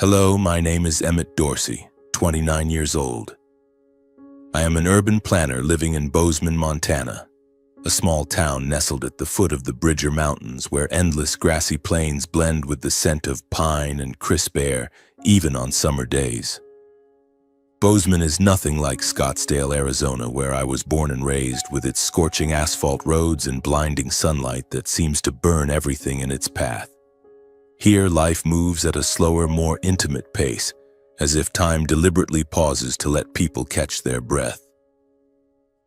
Hello, my name is Emmett Dorsey, 29 years old. I am an urban planner living in Bozeman, Montana, a small town nestled at the foot of the Bridger Mountains where endless grassy plains blend with the scent of pine and crisp air, even on summer days. Bozeman is nothing like Scottsdale, Arizona, where I was born and raised, with its scorching asphalt roads and blinding sunlight that seems to burn everything in its path. Here, life moves at a slower, more intimate pace, as if time deliberately pauses to let people catch their breath.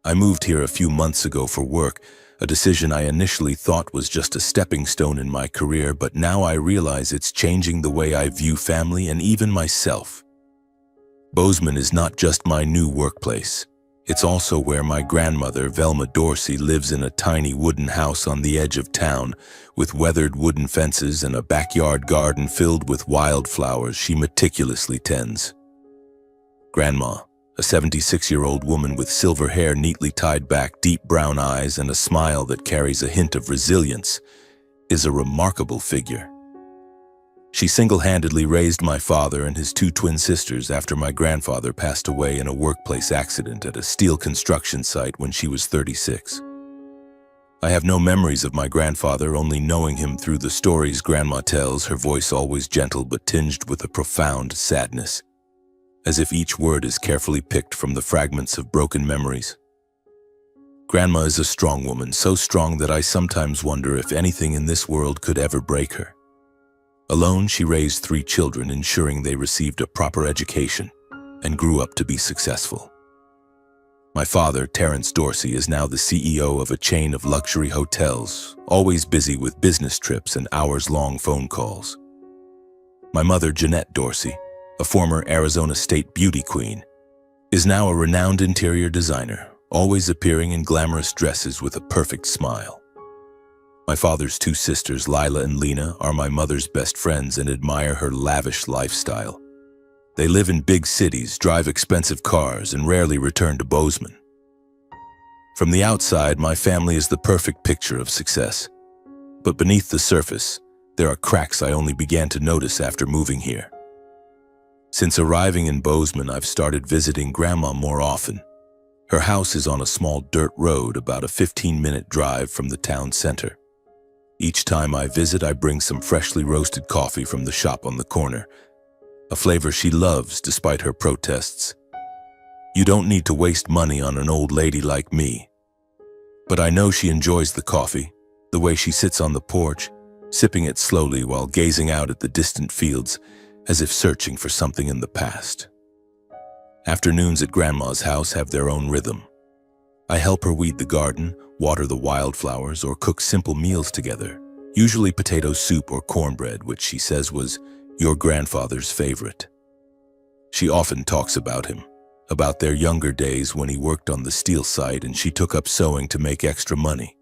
I moved here a few months ago for work, a decision I initially thought was just a stepping stone in my career, but now I realize it's changing the way I view family and even myself. Bozeman is not just my new workplace. It's also where my grandmother, Velma Dorsey, lives in a tiny wooden house on the edge of town, with weathered wooden fences and a backyard garden filled with wildflowers she meticulously tends. Grandma, a 76-year-old woman with silver hair neatly tied back, deep brown eyes, and a smile that carries a hint of resilience, is a remarkable figure. She single-handedly raised my father and his two twin sisters after my grandfather passed away in a workplace accident at a steel construction site when she was 36. I have no memories of my grandfather, only knowing him through the stories Grandma tells, her voice always gentle but tinged with a profound sadness, as if each word is carefully picked from the fragments of broken memories. Grandma is a strong woman, so strong that I sometimes wonder if anything in this world could ever break her. Alone, she raised 3 children, ensuring they received a proper education and grew up to be successful. My father, Terrence Dorsey, is now the CEO of a chain of luxury hotels, always busy with business trips and hours-long phone calls. My mother, Jeanette Dorsey, a former Arizona State beauty queen, is now a renowned interior designer, always appearing in glamorous dresses with a perfect smile. My father's 2 sisters, Lila and Lena, are my mother's best friends and admire her lavish lifestyle. They live in big cities, drive expensive cars, and rarely return to Bozeman. From the outside, my family is the perfect picture of success. But beneath the surface, there are cracks I only began to notice after moving here. Since arriving in Bozeman, I've started visiting Grandma more often. Her house is on a small dirt road about a 15-minute drive from the town center. Each time I visit, I bring some freshly roasted coffee from the shop on the corner, a flavor she loves despite her protests. You don't need to waste money on an old lady like me. But I know she enjoys the coffee, the way she sits on the porch, sipping it slowly while gazing out at the distant fields, as if searching for something in the past. Afternoons at Grandma's house have their own rhythm. I help her weed the garden, water the wildflowers, or cook simple meals together, usually potato soup or cornbread, which she says was your grandfather's favorite. She often talks about him, about their younger days when he worked on the steel site and she took up sewing to make extra money.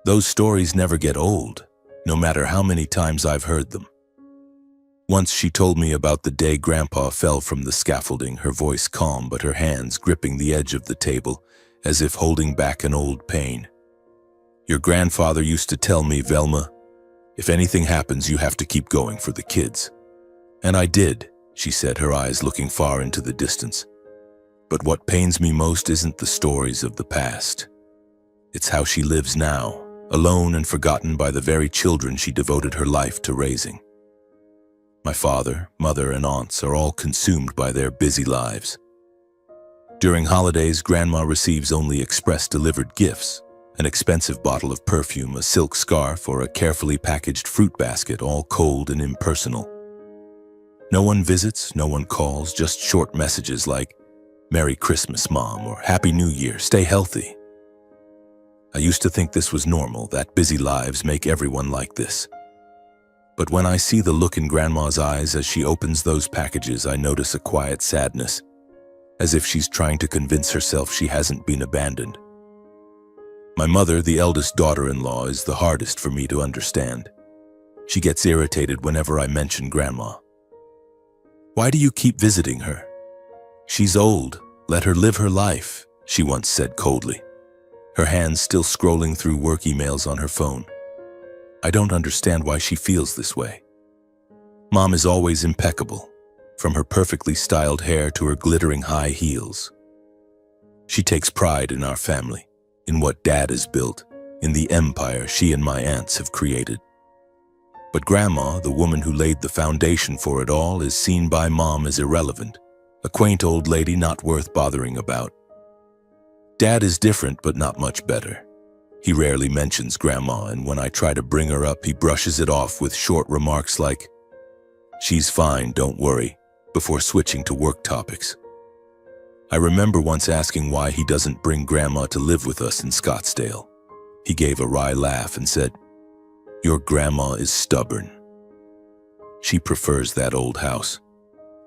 Those stories never get old, no matter how many times I've heard them. Once she told me about the day Grandpa fell from the scaffolding, her voice calm but her hands gripping the edge of the table, as if holding back an old pain. Your grandfather used to tell me, Velma, if anything happens, you have to keep going for the kids. And I did, she said, her eyes looking far into the distance. But what pains me most isn't the stories of the past. It's how she lives now, alone and forgotten by the very children she devoted her life to raising. My father, mother, and aunts are all consumed by their busy lives. During holidays, Grandma receives only express-delivered gifts, an expensive bottle of perfume, a silk scarf, or a carefully packaged fruit basket, all cold and impersonal. No one visits, no one calls, just short messages like, Merry Christmas, Mom, or Happy New Year, stay healthy. I used to think this was normal, that busy lives make everyone like this. But when I see the look in Grandma's eyes as she opens those packages, I notice a quiet sadness, as if she's trying to convince herself she hasn't been abandoned. My mother, the eldest daughter-in-law, is the hardest for me to understand. She gets irritated whenever I mention Grandma. Why do you keep visiting her? She's old. Let her live her life, she once said coldly, her hands still scrolling through work emails on her phone. I don't understand why she feels this way. Mom is always impeccable, from her perfectly styled hair to her glittering high heels. She takes pride in our family, in what Dad has built, in the empire she and my aunts have created. But Grandma, the woman who laid the foundation for it all, is seen by Mom as irrelevant, a quaint old lady not worth bothering about. Dad is different, but not much better. He rarely mentions Grandma, and when I try to bring her up, he brushes it off with short remarks like, "She's fine, don't worry," before switching to work topics. I remember once asking why he doesn't bring Grandma to live with us in Scottsdale. He gave a wry laugh and said, "Your grandma is stubborn. She prefers that old house.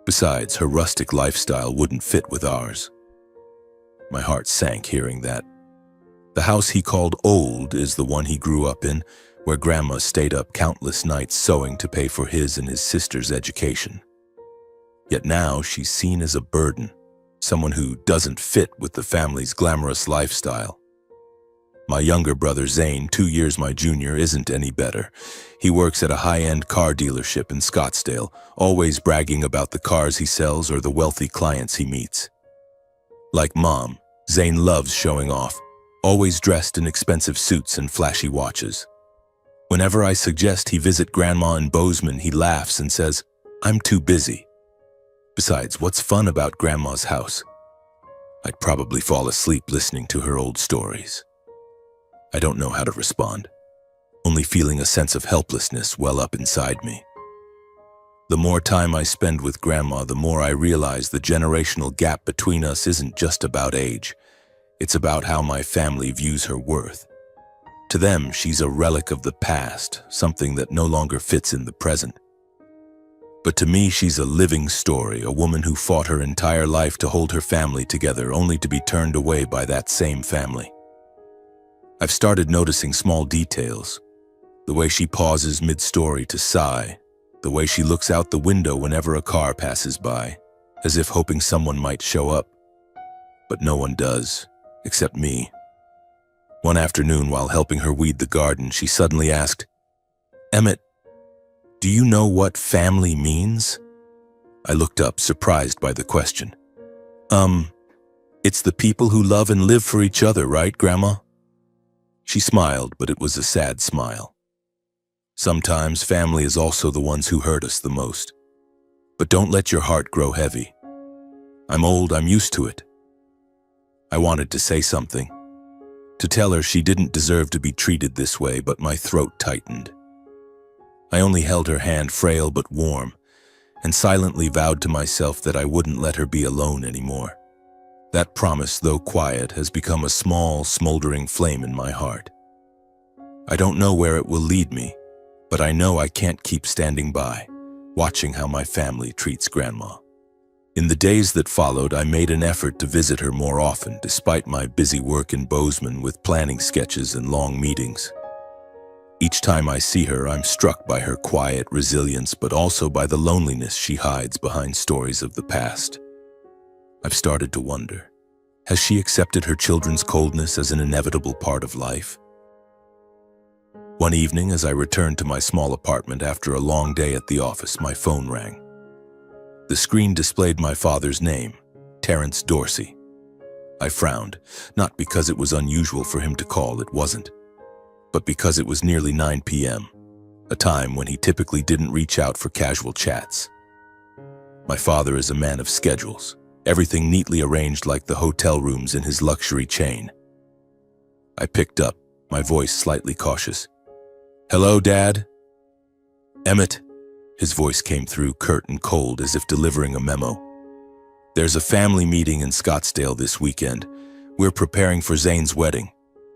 Besides, her rustic lifestyle wouldn't fit with ours." My heart sank hearing that. The house he called old is the one he grew up in, where Grandma stayed up countless nights sewing to pay for his and his sister's education. Yet now she's seen as a burden, someone who doesn't fit with the family's glamorous lifestyle. My younger brother Zane, 2 years my junior, isn't any better. He works at a high-end car dealership in Scottsdale, always bragging about the cars he sells or the wealthy clients he meets. Like Mom, Zane loves showing off, always dressed in expensive suits and flashy watches. Whenever I suggest he visit Grandma in Bozeman, he laughs and says, "I'm too busy." Besides, what's fun about Grandma's house? I'd probably fall asleep listening to her old stories. I don't know how to respond, only feeling a sense of helplessness well up inside me. The more time I spend with Grandma, the more I realize the generational gap between us isn't just about age. It's about how my family views her worth. To them, she's a relic of the past, something that no longer fits in the present. But to me, she's a living story, a woman who fought her entire life to hold her family together, only to be turned away by that same family. I've started noticing small details. The way she pauses mid-story to sigh, the way she looks out the window whenever a car passes by, as if hoping someone might show up. But no one does, except me. One afternoon, while helping her weed the garden, she suddenly asked, "Emmett, do you know what family means?" I looked up, surprised by the question. It's the people who love and live for each other, right, Grandma?" She smiled, but it was a sad smile. Sometimes family is also the ones who hurt us the most. But don't let your heart grow heavy. I'm old, I'm used to it. I wanted to say something, to tell her she didn't deserve to be treated this way, but my throat tightened. I only held her hand, frail but warm, and silently vowed to myself that I wouldn't let her be alone anymore. That promise, though quiet, has become a small, smoldering flame in my heart. I don't know where it will lead me, but I know I can't keep standing by, watching how my family treats Grandma. In the days that followed, I made an effort to visit her more often, despite my busy work in Bozeman with planning sketches and long meetings. Each time I see her, I'm struck by her quiet resilience, but also by the loneliness she hides behind stories of the past. I've started to wonder, has she accepted her children's coldness as an inevitable part of life? One evening, as I returned to my small apartment after a long day at the office, my phone rang. The screen displayed my father's name, Terrence Dorsey. I frowned, not because it was unusual for him to call, it wasn't, but because it was nearly 9 p.m., a time when he typically didn't reach out for casual chats. My father is a man of schedules, everything neatly arranged like the hotel rooms in his luxury chain. I picked up, my voice slightly cautious. "Hello, Dad?" "Emmett," his voice came through curt and cold as if delivering a memo. "There's a family meeting in Scottsdale this weekend. We're preparing for Zane's wedding.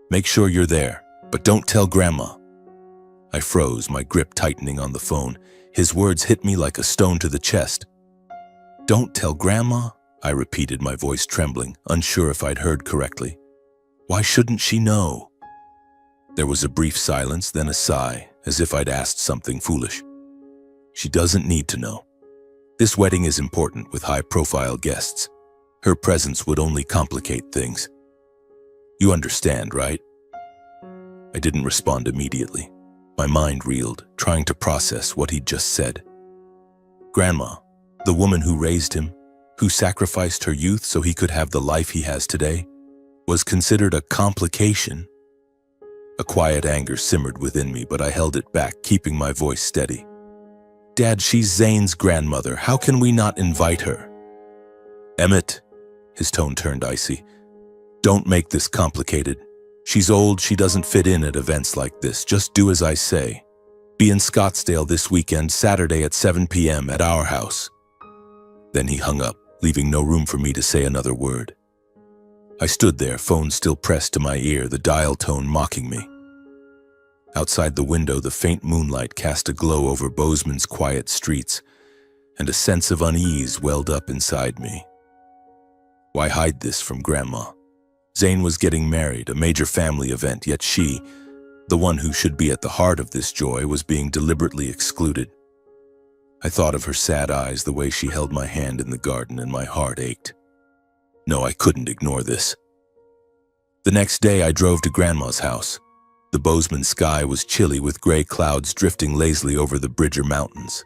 Make sure you're there, but don't tell Grandma." I froze, my grip tightening on the phone. His words hit me like a stone to the chest. "Don't tell Grandma?" I repeated, my voice trembling, unsure if I'd heard correctly. "Why shouldn't she know?" There was a brief silence, then a sigh, as if I'd asked something foolish. "She doesn't need to know. This wedding is important with high-profile guests. Her presence would only complicate things. You understand, right?" I didn't respond immediately. My mind reeled, trying to process what he'd just said. Grandma, the woman who raised him, who sacrificed her youth so he could have the life he has today, was considered a complication. A quiet anger simmered within me, but I held it back, keeping my voice steady. Dad, she's Zane's grandmother. How can we not invite her? Emmett, his tone turned icy. Don't make this complicated. She's old, she doesn't fit in at events like this. Just do as I say. Be in Scottsdale this weekend, Saturday at 7 p.m. at our house. Then he hung up, leaving no room for me to say another word. I stood there, phone still pressed to my ear, the dial tone mocking me. Outside the window, the faint moonlight cast a glow over Bozeman's quiet streets, and a sense of unease welled up inside me. Why hide this from Grandma? Zane was getting married, a major family event, yet she, the one who should be at the heart of this joy, was being deliberately excluded. I thought of her sad eyes, the way she held my hand in the garden, and my heart ached. No, I couldn't ignore this. The next day, I drove to Grandma's house. The Bozeman sky was chilly, with gray clouds drifting lazily over the Bridger Mountains.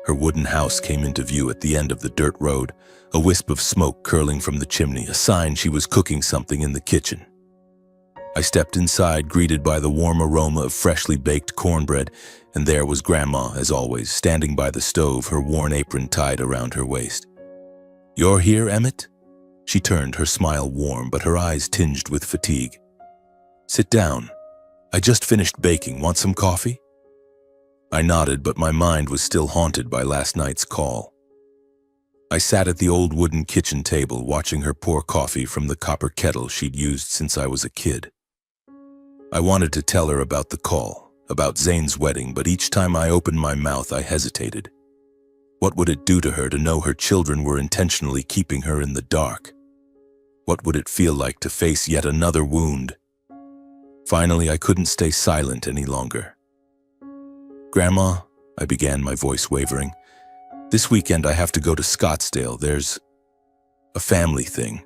Her wooden house came into view at the end of the dirt road, a wisp of smoke curling from the chimney, a sign she was cooking something in the kitchen. I stepped inside, greeted by the warm aroma of freshly baked cornbread, and there was Grandma, as always, standing by the stove, her worn apron tied around her waist. "You're here, Emmett?" She turned, her smile warm, but her eyes tinged with fatigue. "Sit down. I just finished baking. Want some coffee?" I nodded, but my mind was still haunted by last night's call. I sat at the old wooden kitchen table, watching her pour coffee from the copper kettle she'd used since I was a kid. I wanted to tell her about the call, about Zane's wedding, but each time I opened my mouth, I hesitated. What would it do to her to know her children were intentionally keeping her in the dark? What would it feel like to face yet another wound? Finally, I couldn't stay silent any longer. "Grandma," I began, my voice wavering, "this weekend I have to go to Scottsdale. There's a family thing."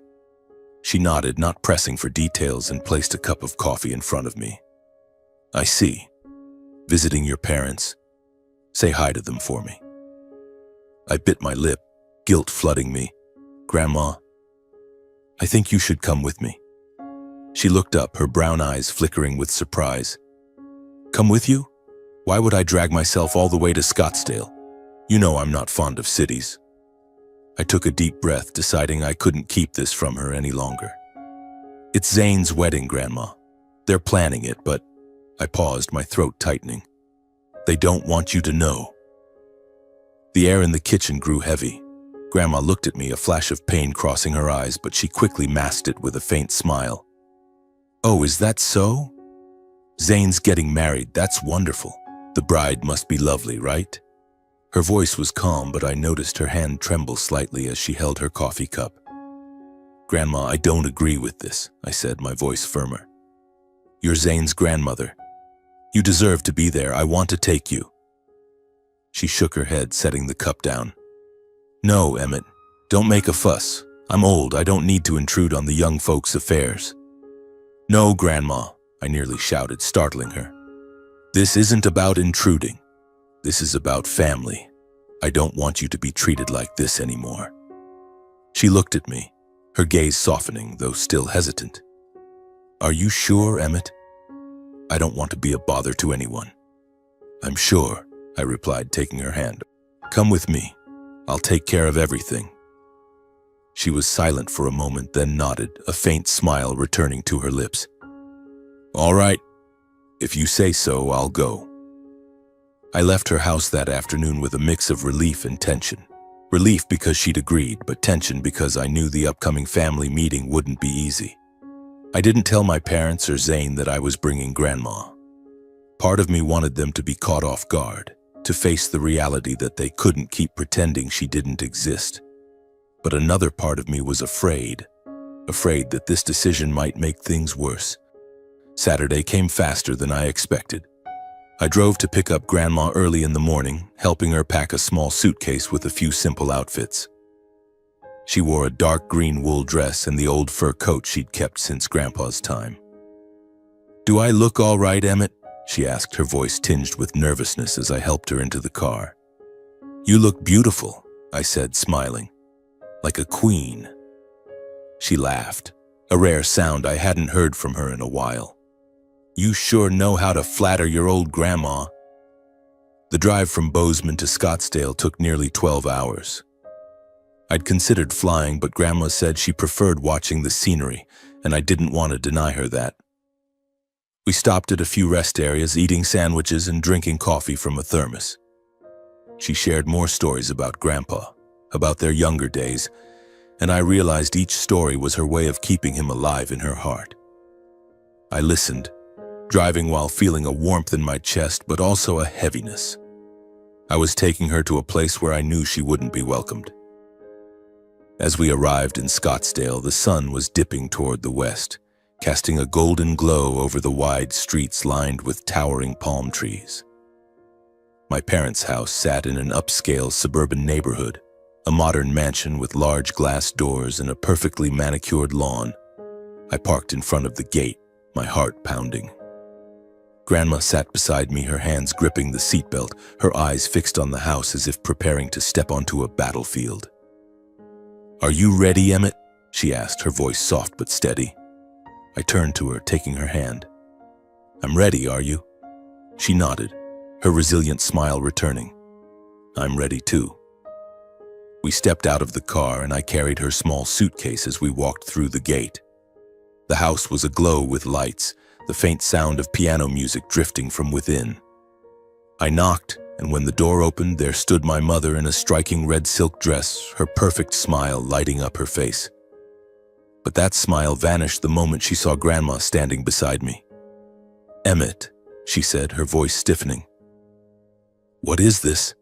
She nodded, not pressing for details, and placed a cup of coffee in front of me. "I see. Visiting your parents. Say hi to them for me." I bit my lip, guilt flooding me. "Grandma, I think you should come with me." She looked up, her brown eyes flickering with surprise. "Come with you? Why would I drag myself all the way to Scottsdale? You know I'm not fond of cities." I took a deep breath, deciding I couldn't keep this from her any longer. "It's Zane's wedding, Grandma. They're planning it, but..." I paused, my throat tightening. "They don't want you to know." The air in the kitchen grew heavy. Grandma looked at me, a flash of pain crossing her eyes, but she quickly masked it with a faint smile. "Oh, is that so? Zane's getting married, that's wonderful. The bride must be lovely, right?" Her voice was calm, but I noticed her hand tremble slightly as she held her coffee cup. "Grandma, I don't agree with this," I said, my voice firmer. "You're Zane's grandmother. You deserve to be there. I want to take you." She shook her head, setting the cup down. "No, Emmett, don't make a fuss. I'm old. I don't need to intrude on the young folks' affairs." "No, Grandma," I nearly shouted, startling her. "This isn't about intruding. This is about family. I don't want you to be treated like this anymore." She looked at me, her gaze softening, though still hesitant. "Are you sure, Emmett? I don't want to be a bother to anyone." "I'm sure," I replied, taking her hand. "Come with me. I'll take care of everything." She was silent for a moment, then nodded, a faint smile returning to her lips. "All right. If you say so, I'll go." I left her house that afternoon with a mix of relief and tension. Relief because she'd agreed, but tension because I knew the upcoming family meeting wouldn't be easy. I didn't tell my parents or Zane that I was bringing Grandma. Part of me wanted them to be caught off guard, to face the reality that they couldn't keep pretending she didn't exist. But another part of me was afraid that this decision might make things worse. Saturday came faster than I expected. I drove to pick up Grandma early in the morning, helping her pack a small suitcase with a few simple outfits. She wore a dark green wool dress and the old fur coat she'd kept since Grandpa's time. "Do I look all right, Emmett?" she asked, her voice tinged with nervousness as I helped her into the car. "You look beautiful," I said, smiling. "Like a queen." She laughed, a rare sound I hadn't heard from her in a while. "You sure know how to flatter your old grandma." The drive from Bozeman to Scottsdale took nearly 12 hours. I'd considered flying, but Grandma said she preferred watching the scenery, and I didn't want to deny her that. We stopped at a few rest areas, eating sandwiches and drinking coffee from a thermos. She shared more stories about Grandpa, about their younger days, and I realized each story was her way of keeping him alive in her heart. I listened, driving while feeling a warmth in my chest, but also a heaviness. I was taking her to a place where I knew she wouldn't be welcomed. As we arrived in Scottsdale, the sun was dipping toward the west, casting a golden glow over the wide streets lined with towering palm trees. My parents' house sat in an upscale suburban neighborhood, a modern mansion with large glass doors and a perfectly manicured lawn. I parked in front of the gate, my heart pounding. Grandma sat beside me, her hands gripping the seatbelt, her eyes fixed on the house as if preparing to step onto a battlefield. "Are you ready, Emmett?" she asked, her voice soft but steady. I turned to her, taking her hand. "I'm ready, are you?" She nodded, her resilient smile returning. "I'm ready too." We stepped out of the car and I carried her small suitcase as we walked through the gate. The house was aglow with lights, the faint sound of piano music drifting from within. I knocked, and when the door opened, there stood my mother in a striking red silk dress, her perfect smile lighting up her face. But that smile vanished the moment she saw Grandma standing beside me. "Emmett," she said, her voice stiffening. "What is this?"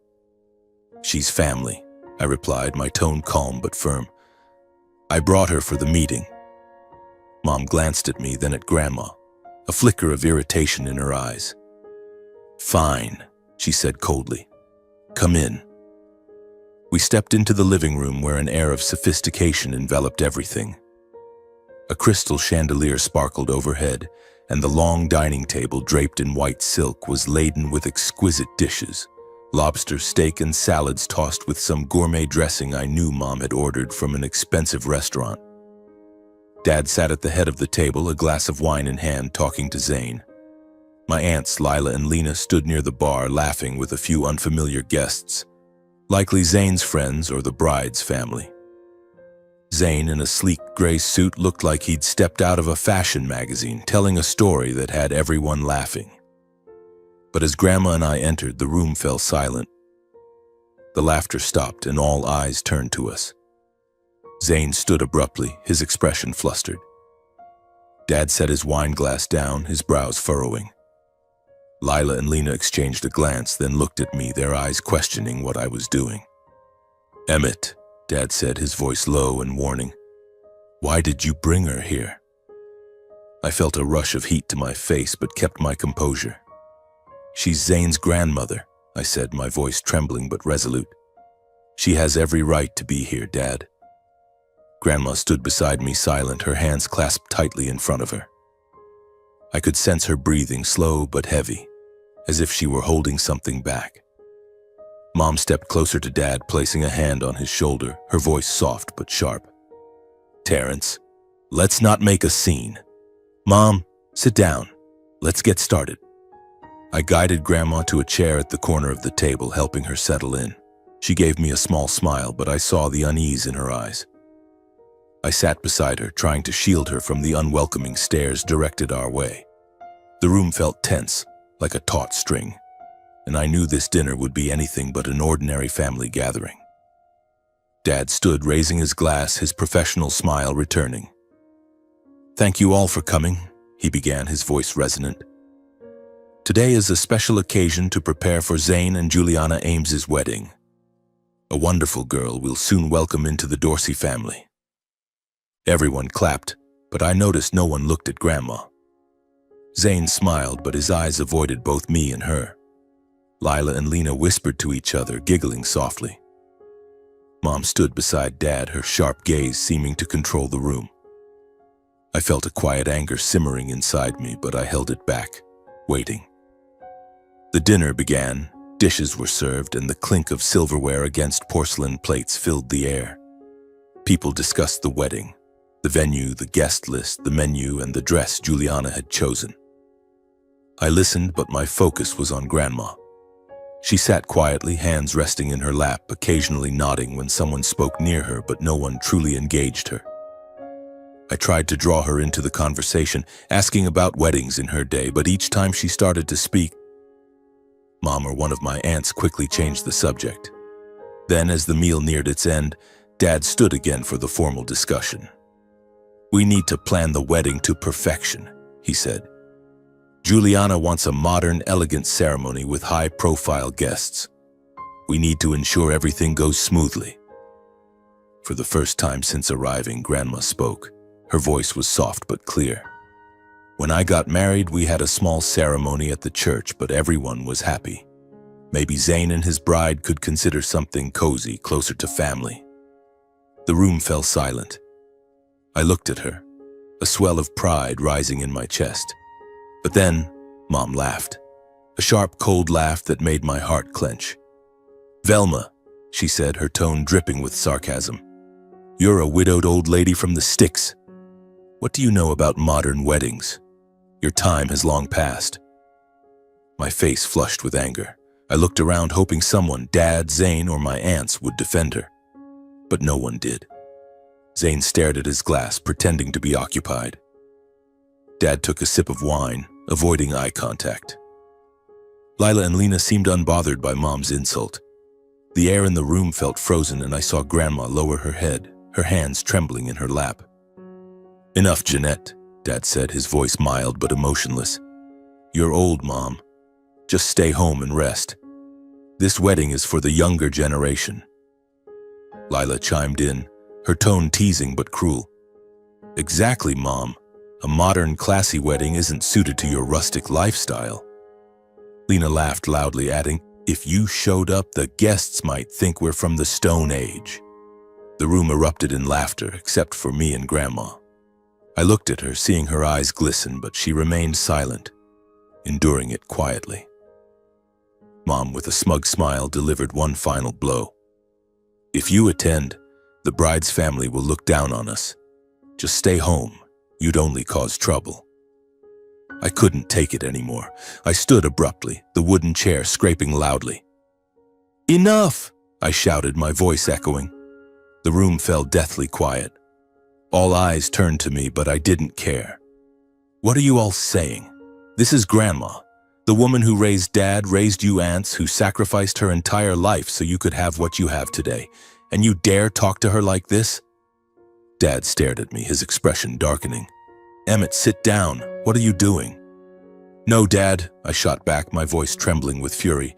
"She's family," I replied, my tone calm but firm. "I brought her for the meeting." Mom glanced at me, then at Grandma, a flicker of irritation in her eyes. "Fine," she said coldly. "Come in." We stepped into the living room where an air of sophistication enveloped everything. A crystal chandelier sparkled overhead, and the long dining table draped in white silk was laden with exquisite dishes, lobster, steak, and salads tossed with some gourmet dressing I knew Mom had ordered from an expensive restaurant. Dad sat at the head of the table, a glass of wine in hand, talking to Zane. My aunts Lila and Lena stood near the bar, laughing with a few unfamiliar guests, likely Zane's friends or the bride's family. Zane, in a sleek gray suit, looked like he'd stepped out of a fashion magazine, telling a story that had everyone laughing. But as Grandma and I entered, the room fell silent. The laughter stopped and all eyes turned to us. Zane stood abruptly, his expression flustered. Dad set his wine glass down, his brows furrowing. Lila and Lena exchanged a glance, then looked at me, their eyes questioning what I was doing. "Emmett," Dad said, his voice low and warning. "Why did you bring her here?" I felt a rush of heat to my face, but kept my composure. "She's Zane's grandmother," I said, my voice trembling but resolute. "She has every right to be here, Dad." Grandma stood beside me, silent, her hands clasped tightly in front of her. I could sense her breathing, slow but heavy, as if she were holding something back. Mom stepped closer to Dad, placing a hand on his shoulder, her voice soft but sharp. "Terrence, let's not make a scene. Mom, sit down. Let's get started." I guided Grandma to a chair at the corner of the table, helping her settle in. She gave me a small smile, but I saw the unease in her eyes. I sat beside her, trying to shield her from the unwelcoming stares directed our way. The room felt tense, like a taut string, and I knew this dinner would be anything but an ordinary family gathering. Dad stood, raising his glass, his professional smile returning. "Thank you all for coming," he began, his voice resonant. "Today is a special occasion to prepare for Zane and Juliana Ames's wedding. A wonderful girl we'll soon welcome into the Dorsey family." Everyone clapped, but I noticed no one looked at Grandma. Zane smiled, but his eyes avoided both me and her. Lila and Lena whispered to each other, giggling softly. Mom stood beside Dad, her sharp gaze seeming to control the room. I felt a quiet anger simmering inside me, but I held it back, waiting. The dinner began, Dishes were served, and the clink of silverware against porcelain plates filled the air. People discussed the wedding, the venue, the guest list, the menu, and the dress Juliana had chosen. I listened, but my focus was on Grandma. She sat quietly, hands resting in her lap, occasionally nodding when someone spoke near her, but no one truly engaged her. I tried to draw her into the conversation, asking about weddings in her day, but each time she started to speak, Mom or one of my aunts quickly changed the subject. Then, as the meal neared its end, Dad stood again for the formal discussion. "We need to plan the wedding to perfection," he said. "Juliana wants a modern, elegant ceremony with high-profile guests. We need to ensure everything goes smoothly." For the first time since arriving, Grandma spoke. Her voice was soft but clear. "When I got married, we had a small ceremony at the church, but everyone was happy. Maybe Zane and his bride could consider something cozy, closer to family." The room fell silent. I looked at her, a swell of pride rising in my chest. But then, Mom laughed. A sharp, cold laugh that made my heart clench. "Velma," she said, her tone dripping with sarcasm. "You're a widowed old lady from the sticks. What do you know about modern weddings? Your time has long passed." My face flushed with anger. I looked around hoping someone, Dad, Zane, or my aunts, would defend her. But no one did. Zane stared at his glass, pretending to be occupied. Dad took a sip of wine, avoiding eye contact. Lila and Lena seemed unbothered by Mom's insult. The air in the room felt frozen, and I saw Grandma lower her head, her hands trembling in her lap. "Enough, Jeanette," Dad said, his voice mild but emotionless. "You're old, Mom. Just stay home and rest. This wedding is for the younger generation." Lila chimed in, her tone teasing but cruel. "Exactly, Mom. A modern, classy wedding isn't suited to your rustic lifestyle." Lena laughed loudly, adding, "If you showed up, the guests might think we're from the Stone Age." The room erupted in laughter, except for me and Grandma. I looked at her, seeing her eyes glisten, but she remained silent, enduring it quietly. Mom, with a smug smile, delivered one final blow. "If you attend, the bride's family will look down on us. Just stay home. You'd only cause trouble." I couldn't take it anymore. I stood abruptly, the wooden chair scraping loudly. "Enough!" I shouted, my voice echoing. The room fell deathly quiet. All eyes turned to me, but I didn't care. "What are you all saying? This is Grandma, the woman who raised Dad, raised you aunts, who sacrificed her entire life so you could have what you have today. And you dare talk to her like this?" Dad stared at me, his expression darkening. "Emmett, sit down. What are you doing?" "No, Dad," I shot back, my voice trembling with fury.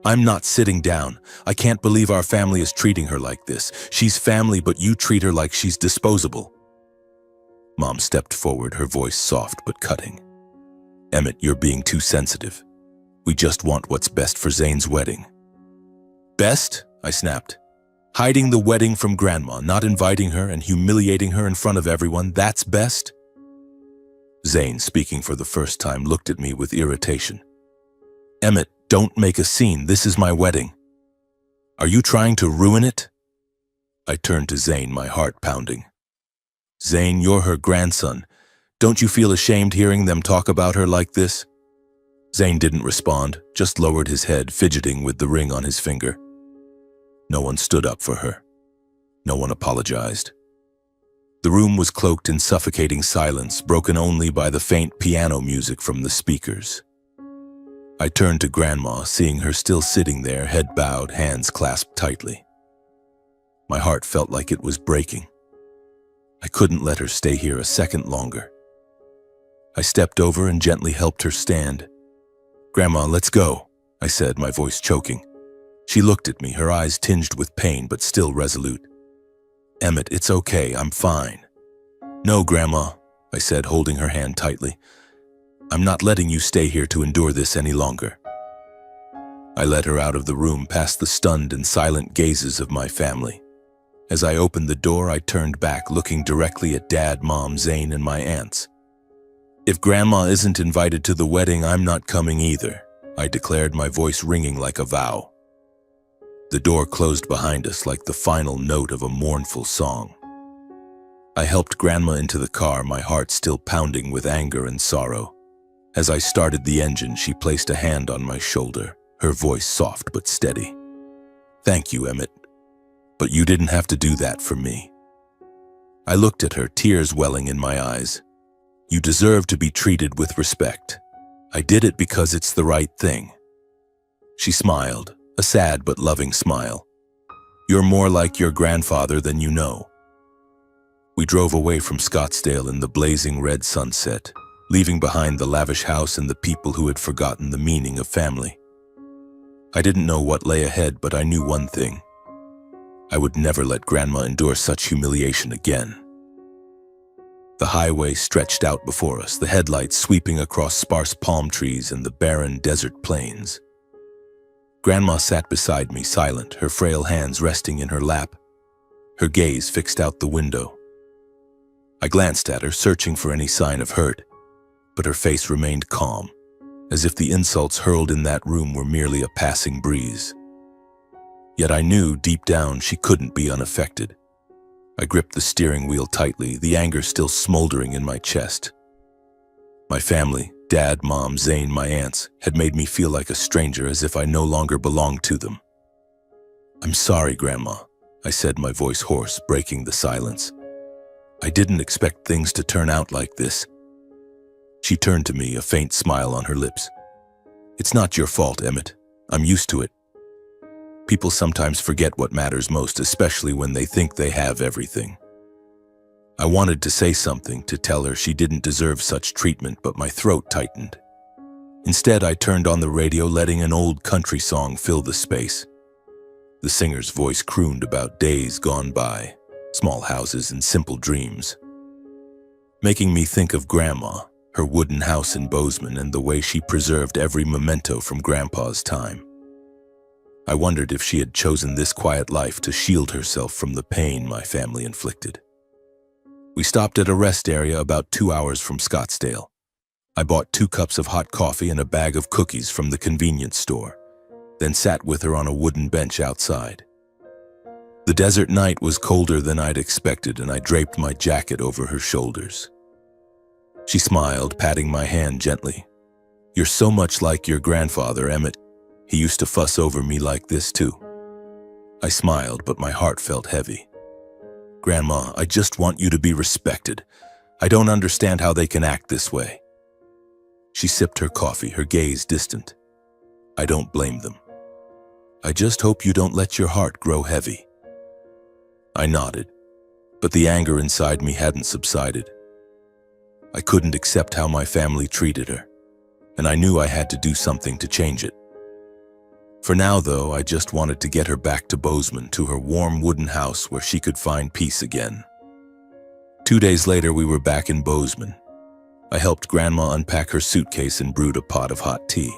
"I'm not sitting down. I can't believe our family is treating her like this. She's family, but you treat her like she's disposable." Mom stepped forward, her voice soft but cutting. "Emmett, you're being too sensitive. We just want what's best for Zane's wedding." "Best?" I snapped. "Hiding the wedding from Grandma, not inviting her and humiliating her in front of everyone, that's best?" Zane, speaking for the first time, looked at me with irritation. "Emmett, don't make a scene. This is my wedding. Are you trying to ruin it?" I turned to Zane, my heart pounding. "Zane, you're her grandson. Don't you feel ashamed hearing them talk about her like this?" Zane didn't respond, just lowered his head, fidgeting with the ring on his finger. No one stood up for her. No one apologized. The room was cloaked in suffocating silence, broken only by the faint piano music from the speakers. I turned to Grandma, seeing her still sitting there, head bowed, hands clasped tightly. My heart felt like it was breaking. I couldn't let her stay here a second longer. I stepped over and gently helped her stand. "Grandma, let's go," I said, my voice choking. She looked at me, her eyes tinged with pain but still resolute. "Emmett, it's okay, I'm fine." "No, Grandma," I said, holding her hand tightly. "I'm not letting you stay here to endure this any longer." I led her out of the room, past the stunned and silent gazes of my family. As I opened the door, I turned back, looking directly at Dad, Mom, Zane, and my aunts. "If Grandma isn't invited to the wedding, I'm not coming either," I declared, my voice ringing like a vow. The door closed behind us like the final note of a mournful song. I helped Grandma into the car, my heart still pounding with anger and sorrow. As I started the engine, she placed a hand on my shoulder, her voice soft but steady. "Thank you, Emmett, but you didn't have to do that for me." I looked at her, tears welling in my eyes. "You deserve to be treated with respect. I did it because it's the right thing." She smiled, a sad but loving smile. "You're more like your grandfather than you know." We drove away from Scottsdale in the blazing red sunset, leaving behind the lavish house and the people who had forgotten the meaning of family. I didn't know what lay ahead, but I knew one thing. I would never let Grandma endure such humiliation again. The highway stretched out before us, the headlights sweeping across sparse palm trees and the barren desert plains. Grandma sat beside me, silent, her frail hands resting in her lap, her gaze fixed out the window. I glanced at her, searching for any sign of hurt, but her face remained calm, as if the insults hurled in that room were merely a passing breeze. Yet I knew deep down she couldn't be unaffected. I gripped the steering wheel tightly, the anger still smoldering in my chest. My family, Dad, Mom, Zane, my aunts, had made me feel like a stranger, as if I no longer belonged to them. "I'm sorry, Grandma," I said, my voice hoarse, breaking the silence. "I didn't expect things to turn out like this." She turned to me, a faint smile on her lips. "It's not your fault, Emmett. I'm used to it. People sometimes forget what matters most, especially when they think they have everything." I wanted to say something, to tell her she didn't deserve such treatment, but my throat tightened. Instead, I turned on the radio, letting an old country song fill the space. The singer's voice crooned about days gone by, small houses and simple dreams, making me think of Grandma, her wooden house in Bozeman, and the way she preserved every memento from Grandpa's time. I wondered if she had chosen this quiet life to shield herself from the pain my family inflicted. We stopped at a rest area about 2 hours from Scottsdale. I bought 2 cups of hot coffee and a bag of cookies from the convenience store, then sat with her on a wooden bench outside. The desert night was colder than I'd expected, and I draped my jacket over her shoulders. She smiled, patting my hand gently. "You're so much like your grandfather, Emmett. He used to fuss over me like this too." I smiled, but my heart felt heavy. "Grandma, I just want you to be respected. I don't understand how they can act this way." She sipped her coffee, her gaze distant. "I don't blame them. I just hope you don't let your heart grow heavy." I nodded, but the anger inside me hadn't subsided. I couldn't accept how my family treated her, and I knew I had to do something to change it. For now, though, I just wanted to get her back to Bozeman, to her warm wooden house where she could find peace again. 2 days later, we were back in Bozeman. I helped Grandma unpack her suitcase and brewed a pot of hot tea.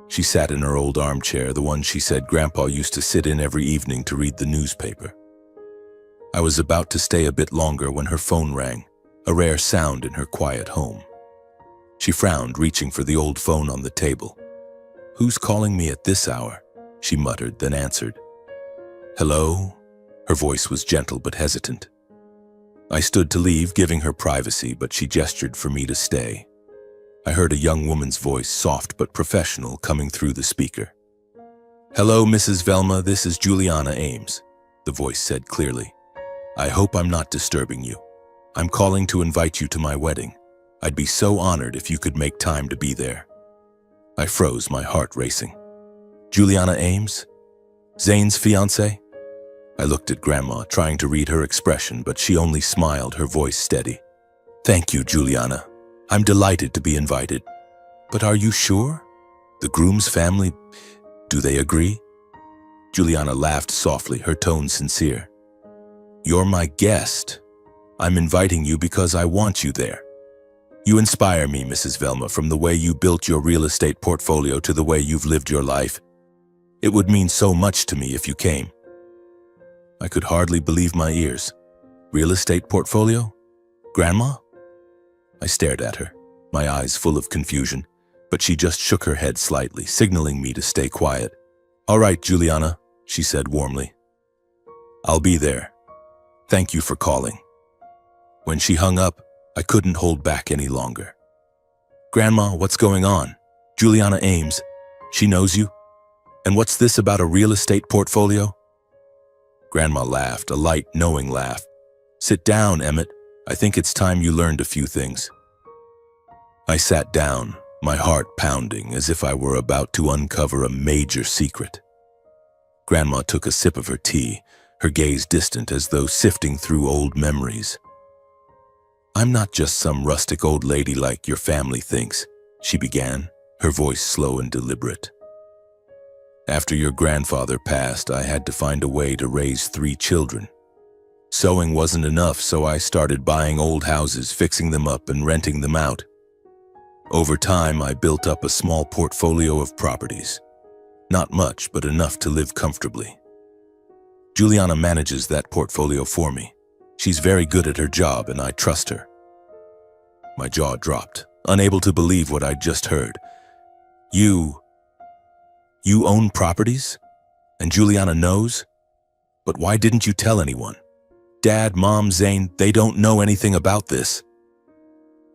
She sat in her old armchair, the one she said Grandpa used to sit in every evening to read the newspaper. I was about to stay a bit longer when her phone rang, a rare sound in her quiet home. She frowned, reaching for the old phone on the table. "Who's calling me at this hour?" she muttered, then answered. "Hello?" Her voice was gentle but hesitant. I stood to leave, giving her privacy, but she gestured for me to stay. I heard a young woman's voice, soft but professional, coming through the speaker. "Hello, Mrs. Velma, this is Juliana Ames," the voice said clearly. "I hope I'm not disturbing you. I'm calling to invite you to my wedding. I'd be so honored if you could make time to be there." I froze, my heart racing. "Juliana Ames? Zane's fiancée?" I looked at Grandma, trying to read her expression, but she only smiled, her voice steady. "Thank you, Juliana. I'm delighted to be invited. But are you sure? The groom's family, do they agree?" Juliana laughed softly, her tone sincere. "You're my guest. I'm inviting you because I want you there. You inspire me, Mrs. Velma, from the way you built your real estate portfolio to the way you've lived your life. It would mean so much to me if you came." I could hardly believe my ears. "Real estate portfolio? Grandma?" I stared at her, my eyes full of confusion. but she just shook her head slightly, signaling me to stay quiet. "All right, Juliana," she said warmly. "I'll be there. Thank you for calling." When she hung up, I couldn't hold back any longer. "Grandma, what's going on? Juliana Ames. She knows you? And what's this about a real estate portfolio?" Grandma laughed, a light, knowing laugh. "Sit down, Emmett. I think it's time you learned a few things." I sat down, my heart pounding as if I were about to uncover a major secret. Grandma took a sip of her tea, her gaze distant as though sifting through old memories. "I'm not just some rustic old lady like your family thinks," she began, her voice slow and deliberate. "After your grandfather passed, I had to find a way to raise 3 children. Sewing wasn't enough, so I started buying old houses, fixing them up and renting them out. Over time, I built up a small portfolio of properties. Not much, but enough to live comfortably. Juliana manages that portfolio for me. She's very good at her job, and I trust her." My jaw dropped, unable to believe what I'd just heard. You own properties? And Juliana knows? But why didn't you tell anyone? Dad, Mom, Zane, they don't know anything about this."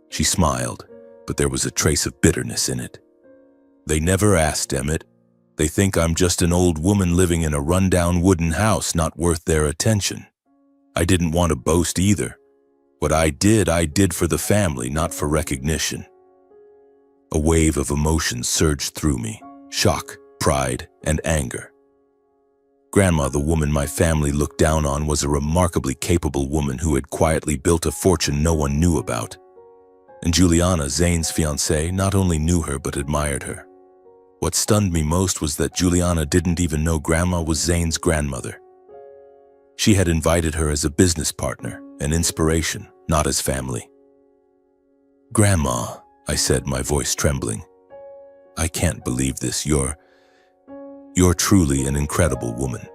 She smiled, but there was a trace of bitterness in it. "They never asked, Emmett. They think I'm just an old woman living in a rundown wooden house not worth their attention. I didn't want to boast either. What I did for the family, not for recognition." A wave of emotions surged through me, shock, pride, and anger. Grandma, the woman my family looked down on, was a remarkably capable woman who had quietly built a fortune no one knew about. And Juliana, Zane's fiancée, not only knew her but admired her. What stunned me most was that Juliana didn't even know Grandma was Zane's grandmother. She had invited her as a business partner, an inspiration, not as family. "Grandma," I said, my voice trembling, "I can't believe this. You're truly an incredible woman."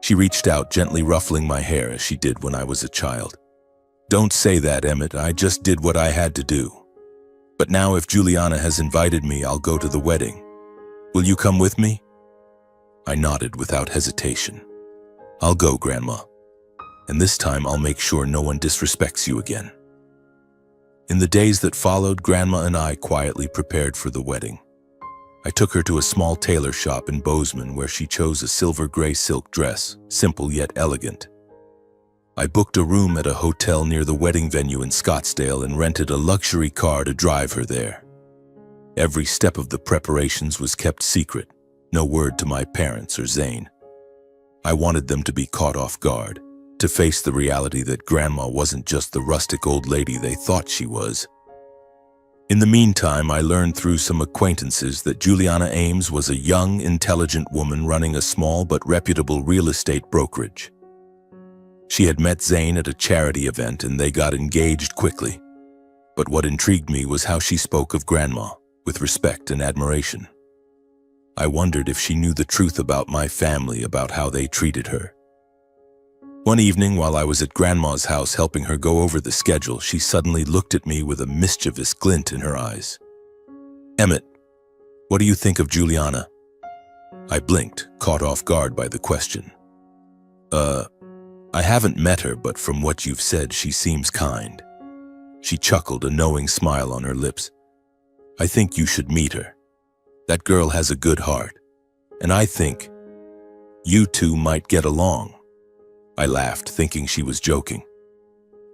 She reached out, gently ruffling my hair as she did when I was a child. "Don't say that, Emmett. I just did what I had to do. But now if Juliana has invited me, I'll go to the wedding. Will you come with me?" I nodded without hesitation. "I'll go, Grandma. And this time I'll make sure no one disrespects you again." In the days that followed, Grandma and I quietly prepared for the wedding. I took her to a small tailor shop in Bozeman where she chose a silver gray silk dress, simple yet elegant. I booked a room at a hotel near the wedding venue in Scottsdale and rented a luxury car to drive her there. Every step of the preparations was kept secret, no word to my parents or Zane. I wanted them to be caught off guard, to face the reality that Grandma wasn't just the rustic old lady they thought she was. In the meantime, I learned through some acquaintances that Juliana Ames was a young, intelligent woman running a small but reputable real estate brokerage. She had met Zane at a charity event and they got engaged quickly. But what intrigued me was how she spoke of Grandma, with respect and admiration. I wondered if she knew the truth about my family, about how they treated her. One evening, while I was at Grandma's house helping her go over the schedule, she suddenly looked at me with a mischievous glint in her eyes. "Emmett, what do you think of Juliana?" I blinked, caught off guard by the question. I haven't met her, but from what you've said, she seems kind." She chuckled, a knowing smile on her lips. "I think you should meet her. That girl has a good heart, and I think you two might get along." I laughed, thinking she was joking.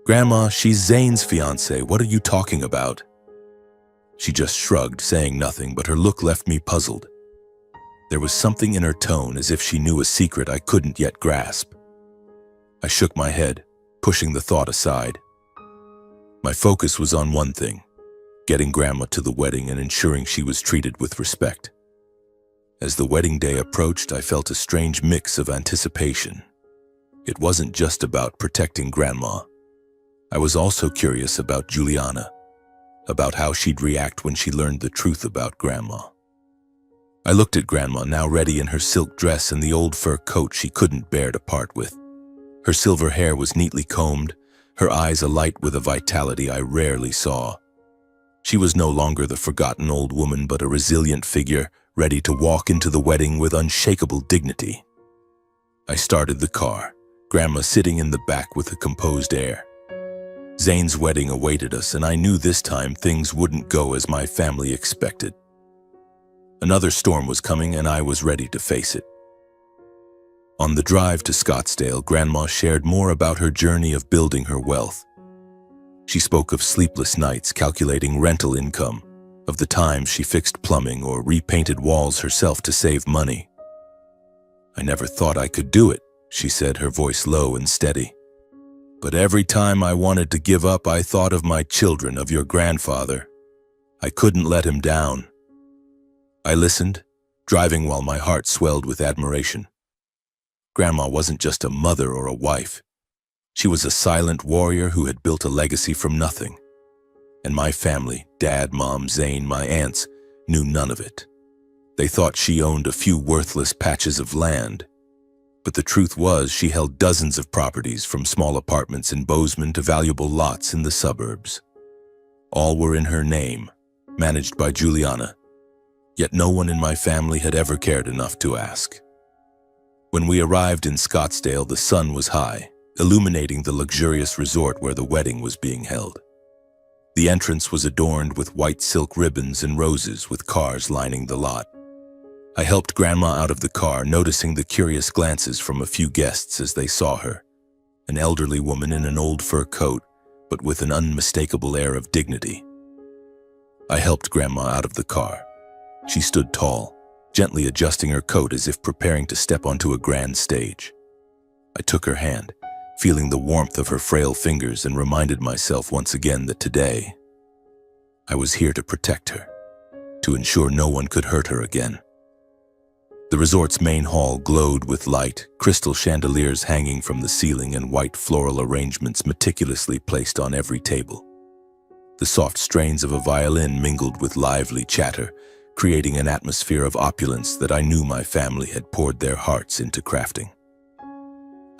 "Grandma, she's Zane's fiancée. What are you talking about?" She just shrugged, saying nothing, but her look left me puzzled. There was something in her tone, as if she knew a secret I couldn't yet grasp. I shook my head, pushing the thought aside. My focus was on one thing: getting Grandma to the wedding and ensuring she was treated with respect. As the wedding day approached, I felt a strange mix of anticipation. It wasn't just about protecting Grandma. I was also curious about Juliana, about how she'd react when she learned the truth about Grandma. I looked at Grandma, now ready in her silk dress and the old fur coat she couldn't bear to part with. Her silver hair was neatly combed, her eyes alight with a vitality I rarely saw. She was no longer the forgotten old woman, but a resilient figure, ready to walk into the wedding with unshakable dignity. I started the car, Grandma sitting in the back with a composed air. Zane's wedding awaited us, and I knew this time things wouldn't go as my family expected. Another storm was coming, and I was ready to face it. On the drive to Scottsdale, Grandma shared more about her journey of building her wealth. She spoke of sleepless nights calculating rental income, of the times she fixed plumbing or repainted walls herself to save money. "I never thought I could do it," she said, her voice low and steady. "But every time I wanted to give up, I thought of my children, of your grandfather. I couldn't let him down." I listened, driving while my heart swelled with admiration. Grandma wasn't just a mother or a wife. She was a silent warrior who had built a legacy from nothing. And my family, Dad, Mom, Zane, my aunts, knew none of it. They thought she owned a few worthless patches of land. But the truth was she held dozens of properties, from small apartments in Bozeman to valuable lots in the suburbs. All were in her name, managed by Juliana. Yet no one in my family had ever cared enough to ask. When we arrived in Scottsdale, the sun was high, illuminating the luxurious resort where the wedding was being held. The entrance was adorned with white silk ribbons and roses, with cars lining the lot. I helped Grandma out of the car, noticing the curious glances from a few guests as they saw her, an elderly woman in an old fur coat, but with an unmistakable air of dignity. I helped Grandma out of the car. She stood tall, gently adjusting her coat as if preparing to step onto a grand stage. I took her hand, feeling the warmth of her frail fingers, and reminded myself once again that today I was here to protect her, to ensure no one could hurt her again. The resort's main hall glowed with light, crystal chandeliers hanging from the ceiling and white floral arrangements meticulously placed on every table. The soft strains of a violin mingled with lively chatter, creating an atmosphere of opulence that I knew my family had poured their hearts into crafting.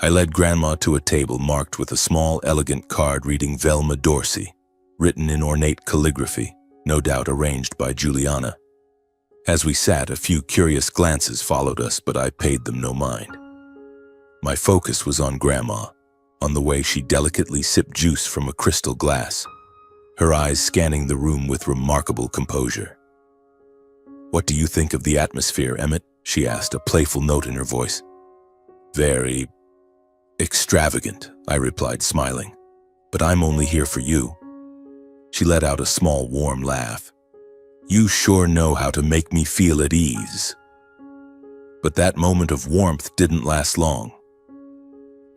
I led Grandma to a table marked with a small, elegant card reading Velma Dorsey, written in ornate calligraphy, no doubt arranged by Juliana. As we sat, a few curious glances followed us, but I paid them no mind. My focus was on Grandma, on the way she delicately sipped juice from a crystal glass, her eyes scanning the room with remarkable composure. "What do you think of the atmosphere, Emmett?" she asked, a playful note in her voice. "Very extravagant," I replied, smiling. "But I'm only here for you." She let out a small, warm laugh. "You sure know how to make me feel at ease." But that moment of warmth didn't last long.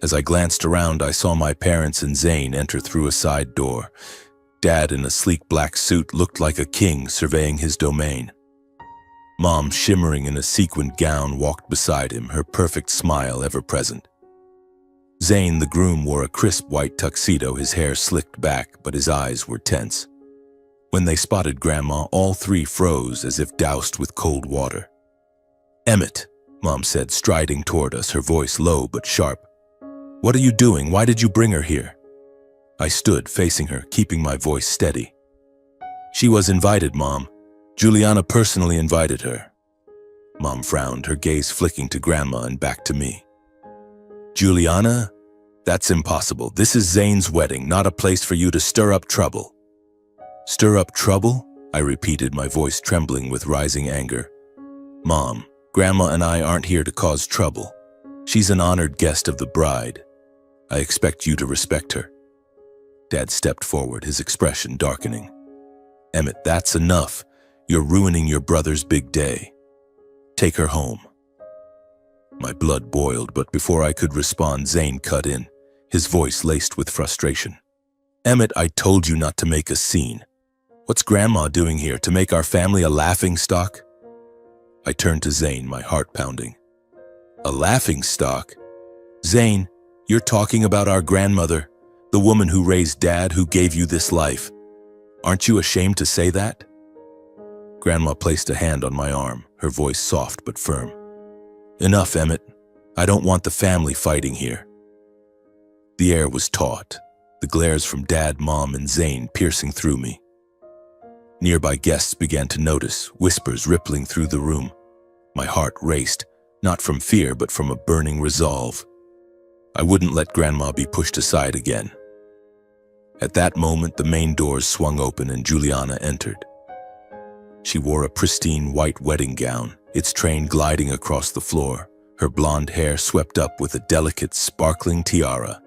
As I glanced around, I saw my parents and Zane enter through a side door. Dad, in a sleek black suit, looked like a king surveying his domain. Mom, shimmering in a sequined gown, walked beside him, her perfect smile ever present. Zane, the groom, wore a crisp white tuxedo, his hair slicked back, but his eyes were tense. When they spotted Grandma, all three froze as if doused with cold water. "Emmett," Mom said, striding toward us, her voice low but sharp. "What are you doing? Why did you bring her here?" I stood, facing her, keeping my voice steady. "She was invited, Mom. Juliana personally invited her." Mom frowned, her gaze flicking to Grandma and back to me. "Juliana? That's impossible. This is Zane's wedding, not a place for you to stir up trouble." "Stir up trouble?" I repeated, my voice trembling with rising anger. "Mom, Grandma and I aren't here to cause trouble. She's an honored guest of the bride. I expect you to respect her." Dad stepped forward, his expression darkening. "Emmett, that's enough. You're ruining your brother's big day. Take her home." My blood boiled, but before I could respond, Zane cut in, his voice laced with frustration. "Emmett, I told you not to make a scene. What's Grandma doing here, to make our family a laughingstock?" I turned to Zane, my heart pounding. "A laughingstock? Zane, you're talking about our grandmother, the woman who raised Dad, who gave you this life. Aren't you ashamed to say that?" Grandma placed a hand on my arm, her voice soft but firm. "Enough, Emmett. I don't want the family fighting here." The air was taut, the glares from Dad, Mom, and Zane piercing through me. Nearby guests began to notice, whispers rippling through the room. My heart raced, not from fear but from a burning resolve. I wouldn't let Grandma be pushed aside again. At that moment, the main doors swung open and Juliana entered. She wore a pristine white wedding gown, its train gliding across the floor, her blonde hair swept up with a delicate, sparkling tiara.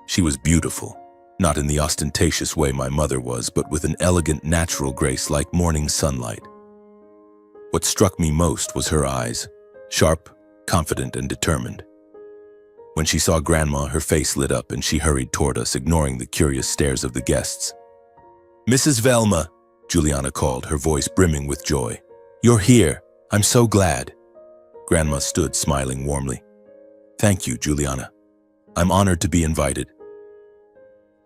She was beautiful, not in the ostentatious way my mother was, but with an elegant, natural grace like morning sunlight. What struck me most was her eyes, sharp, confident, and determined. When she saw Grandma, her face lit up and she hurried toward us, ignoring the curious stares of the guests. "Mrs. Velma," Juliana called, her voice brimming with joy. "You're here. I'm so glad." Grandma stood, smiling warmly. "Thank you, Juliana. I'm honored to be invited."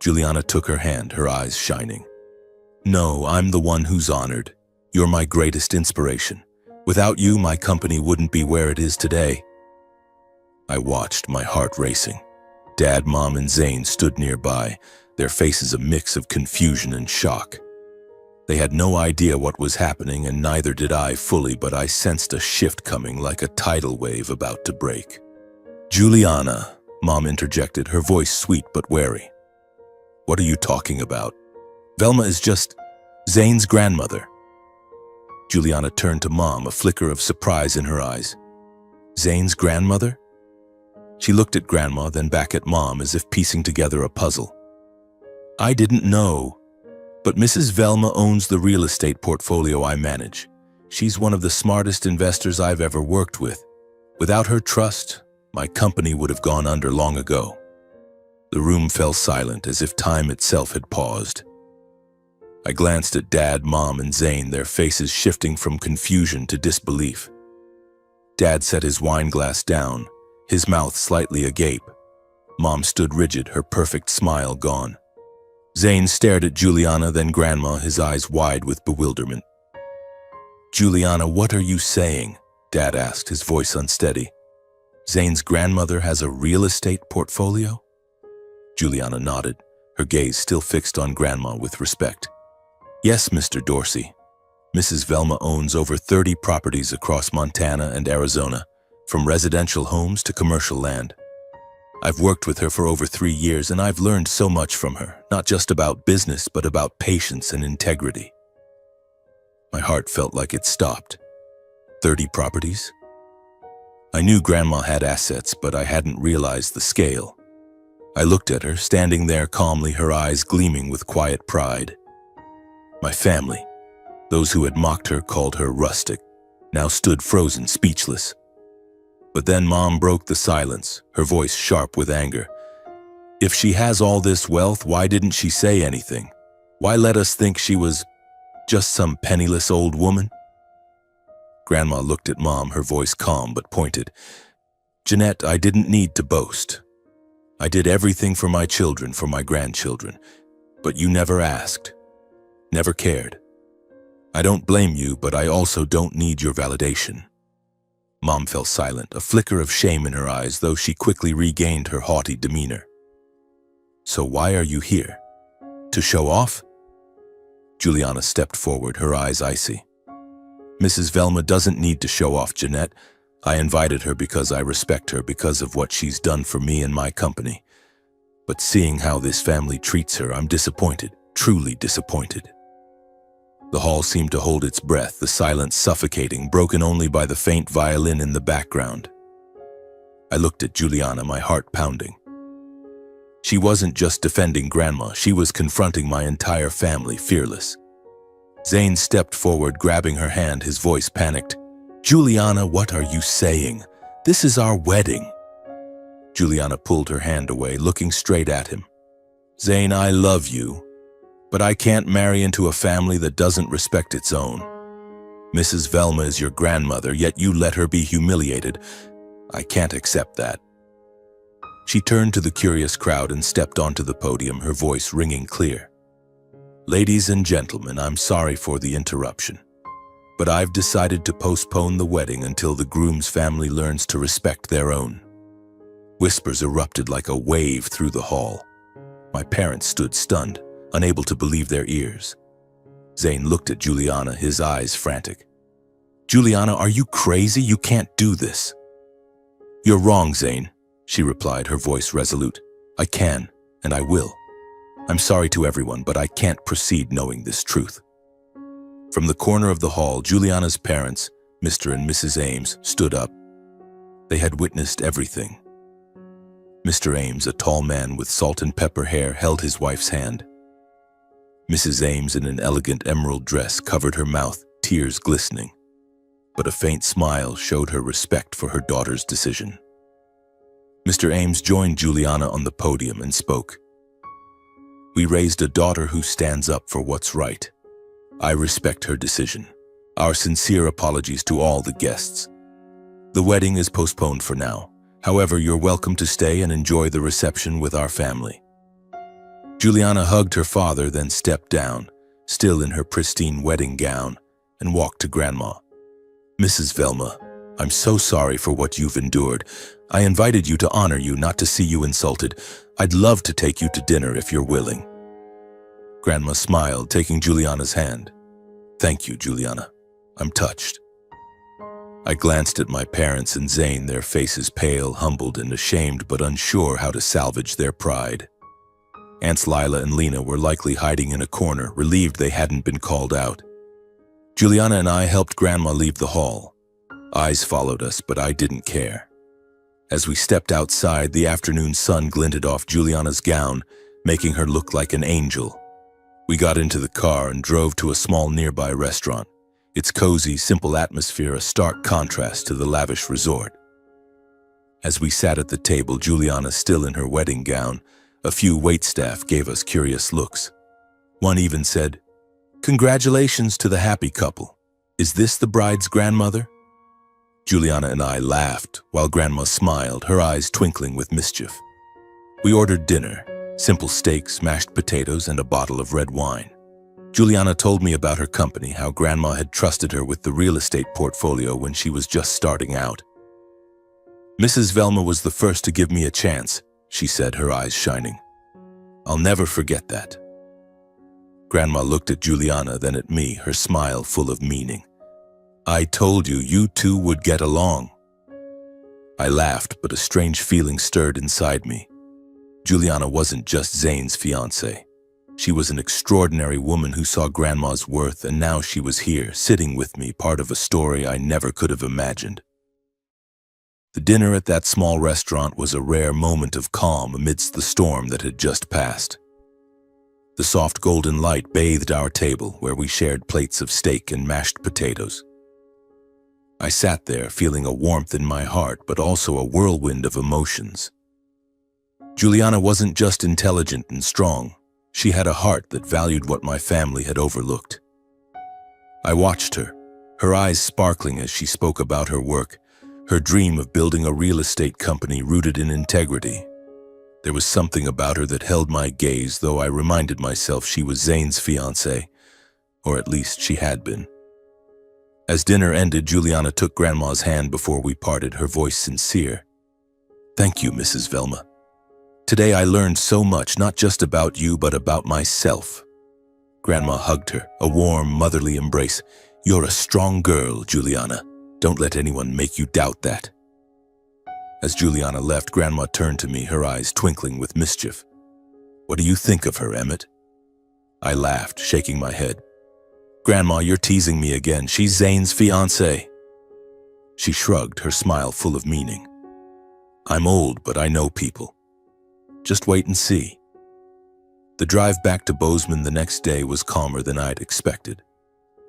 Juliana took her hand, her eyes shining. "No, I'm the one who's honored. You're my greatest inspiration. Without you, my company wouldn't be where it is today." I watched, my heart racing. Dad, Mom, and Zane stood nearby, their faces a mix of confusion and shock. They had no idea what was happening, and neither did I fully, but I sensed a shift coming, like a tidal wave about to break. "Juliana," Mom interjected, her voice sweet but wary. "What are you talking about? Velma is just Zane's grandmother." Juliana turned to Mom, a flicker of surprise in her eyes. "Zane's grandmother?" She looked at Grandma, then back at Mom, as if piecing together a puzzle. "I didn't know, but Mrs. Velma owns the real estate portfolio I manage. She's one of the smartest investors I've ever worked with. Without her trust, my company would have gone under long ago." The room fell silent, as if time itself had paused. I glanced at Dad, Mom, and Zane, their faces shifting from confusion to disbelief. Dad set his wine glass down, his mouth slightly agape. Mom stood rigid, her perfect smile gone. Zane stared at Juliana, then Grandma, his eyes wide with bewilderment. "Juliana, what are you saying?" Dad asked, his voice unsteady. "Zane's grandmother has a real estate portfolio?" Juliana nodded, her gaze still fixed on Grandma with respect. "Yes, Mr. Dorsey. Mrs. Velma owns over 30 properties across Montana and Arizona, from residential homes to commercial land. I've worked with her for over 3 years, and I've learned so much from her, not just about business, but about patience and integrity." My heart felt like it stopped. 30 properties? I knew Grandma had assets, but I hadn't realized the scale. I looked at her, standing there calmly, her eyes gleaming with quiet pride. My family, those who had mocked her, called her rustic, now stood frozen, speechless. But then Mom broke the silence, her voice sharp with anger. "If she has all this wealth, why didn't she say anything? Why let us think she was just some penniless old woman?" Grandma looked at Mom, her voice calm but pointed. "Jeanette, I didn't need to boast. I did everything for my children, for my grandchildren, but you never asked, never cared. I don't blame you, but I also don't need your validation." Mom fell silent, a flicker of shame in her eyes, though she quickly regained her haughty demeanor. "So why are you here? To show off?" Juliana stepped forward, her eyes icy. "Mrs. Velma doesn't need to show off, Jeanette. I invited her because I respect her, because of what she's done for me and my company. But seeing how this family treats her, I'm disappointed, truly disappointed." The hall seemed to hold its breath, the silence suffocating, broken only by the faint violin in the background. I looked at Juliana, my heart pounding. She wasn't just defending Grandma, she was confronting my entire family, fearless. Zane stepped forward, grabbing her hand, his voice panicked. "Juliana, what are you saying? This is our wedding." Juliana pulled her hand away, looking straight at him. "Zane, I love you, but I can't marry into a family that doesn't respect its own. Mrs. Velma is your grandmother, yet you let her be humiliated. I can't accept that." She turned to the curious crowd and stepped onto the podium, her voice ringing clear. "Ladies and gentlemen, I'm sorry for the interruption, but I've decided to postpone the wedding until the groom's family learns to respect their own." Whispers erupted like a wave through the hall. My parents stood stunned, unable to believe their ears. Zane looked at Juliana, his eyes frantic. "Juliana, are you crazy? You can't do this." "You're wrong, Zane," she replied, her voice resolute. "I can, and I will. I'm sorry to everyone, but I can't proceed knowing this truth." From the corner of the hall, Juliana's parents, Mr. and Mrs. Ames, stood up. They had witnessed everything. Mr. Ames, a tall man with salt and pepper hair, held his wife's hand. Mrs. Ames, in an elegant emerald dress, covered her mouth, tears glistening. But a faint smile showed her respect for her daughter's decision. Mr. Ames joined Juliana on the podium and spoke. "We raised a daughter who stands up for what's right. I respect her decision. Our sincere apologies to all the guests. The wedding is postponed for now. However, you're welcome to stay and enjoy the reception with our family." Juliana hugged her father, then stepped down, still in her pristine wedding gown, and walked to Grandma. "Mrs. Velma, I'm so sorry for what you've endured. I invited you to honor you, not to see you insulted. I'd love to take you to dinner if you're willing." Grandma smiled, taking Juliana's hand. "Thank you, Juliana. I'm touched." I glanced at my parents and Zane, their faces pale, humbled, and ashamed, but unsure how to salvage their pride. Aunts Lila and Lena were likely hiding in a corner, relieved they hadn't been called out. Juliana and I helped Grandma leave the hall. Eyes followed us, but I didn't care. As we stepped outside, the afternoon sun glinted off Juliana's gown, making her look like an angel. We got into the car and drove to a small nearby restaurant. Its cozy, simple atmosphere a stark contrast to the lavish resort. As we sat at the table, Juliana still in her wedding gown, a few waitstaff gave us curious looks. One even said, "Congratulations to the happy couple. Is this the bride's grandmother?" Juliana and I laughed, while Grandma smiled, her eyes twinkling with mischief. We ordered dinner, simple steaks, mashed potatoes, and a bottle of red wine. Juliana told me about her company, how Grandma had trusted her with the real estate portfolio when she was just starting out. "Mrs. Velma was the first to give me a chance," she said, her eyes shining. "I'll never forget that." Grandma looked at Juliana, then at me, her smile full of meaning. "I told you, you two would get along." I laughed, but a strange feeling stirred inside me. Juliana wasn't just Zane's fiancée. She was an extraordinary woman who saw Grandma's worth, and now she was here, sitting with me, part of a story I never could have imagined. The dinner at that small restaurant was a rare moment of calm amidst the storm that had just passed. The soft golden light bathed our table, where we shared plates of steak and mashed potatoes. I sat there, feeling a warmth in my heart, but also a whirlwind of emotions. Juliana wasn't just intelligent and strong. She had a heart that valued what my family had overlooked. I watched her, her eyes sparkling as she spoke about her work, her dream of building a real estate company rooted in integrity. There was something about her that held my gaze, though I reminded myself she was Zane's fiancée, or at least she had been. As dinner ended, Juliana took Grandma's hand before we parted, her voice sincere. "Thank you, Mrs. Velma. Today I learned so much, not just about you, but about myself." Grandma hugged her, a warm, motherly embrace. "You're a strong girl, Juliana. Don't let anyone make you doubt that." As Juliana left, Grandma turned to me, her eyes twinkling with mischief. "What do you think of her, Emmett?" I laughed, shaking my head. "Grandma, you're teasing me again. She's Zane's fiancée." She shrugged, her smile full of meaning. "I'm old, but I know people. Just wait and see." The drive back to Bozeman the next day was calmer than I'd expected.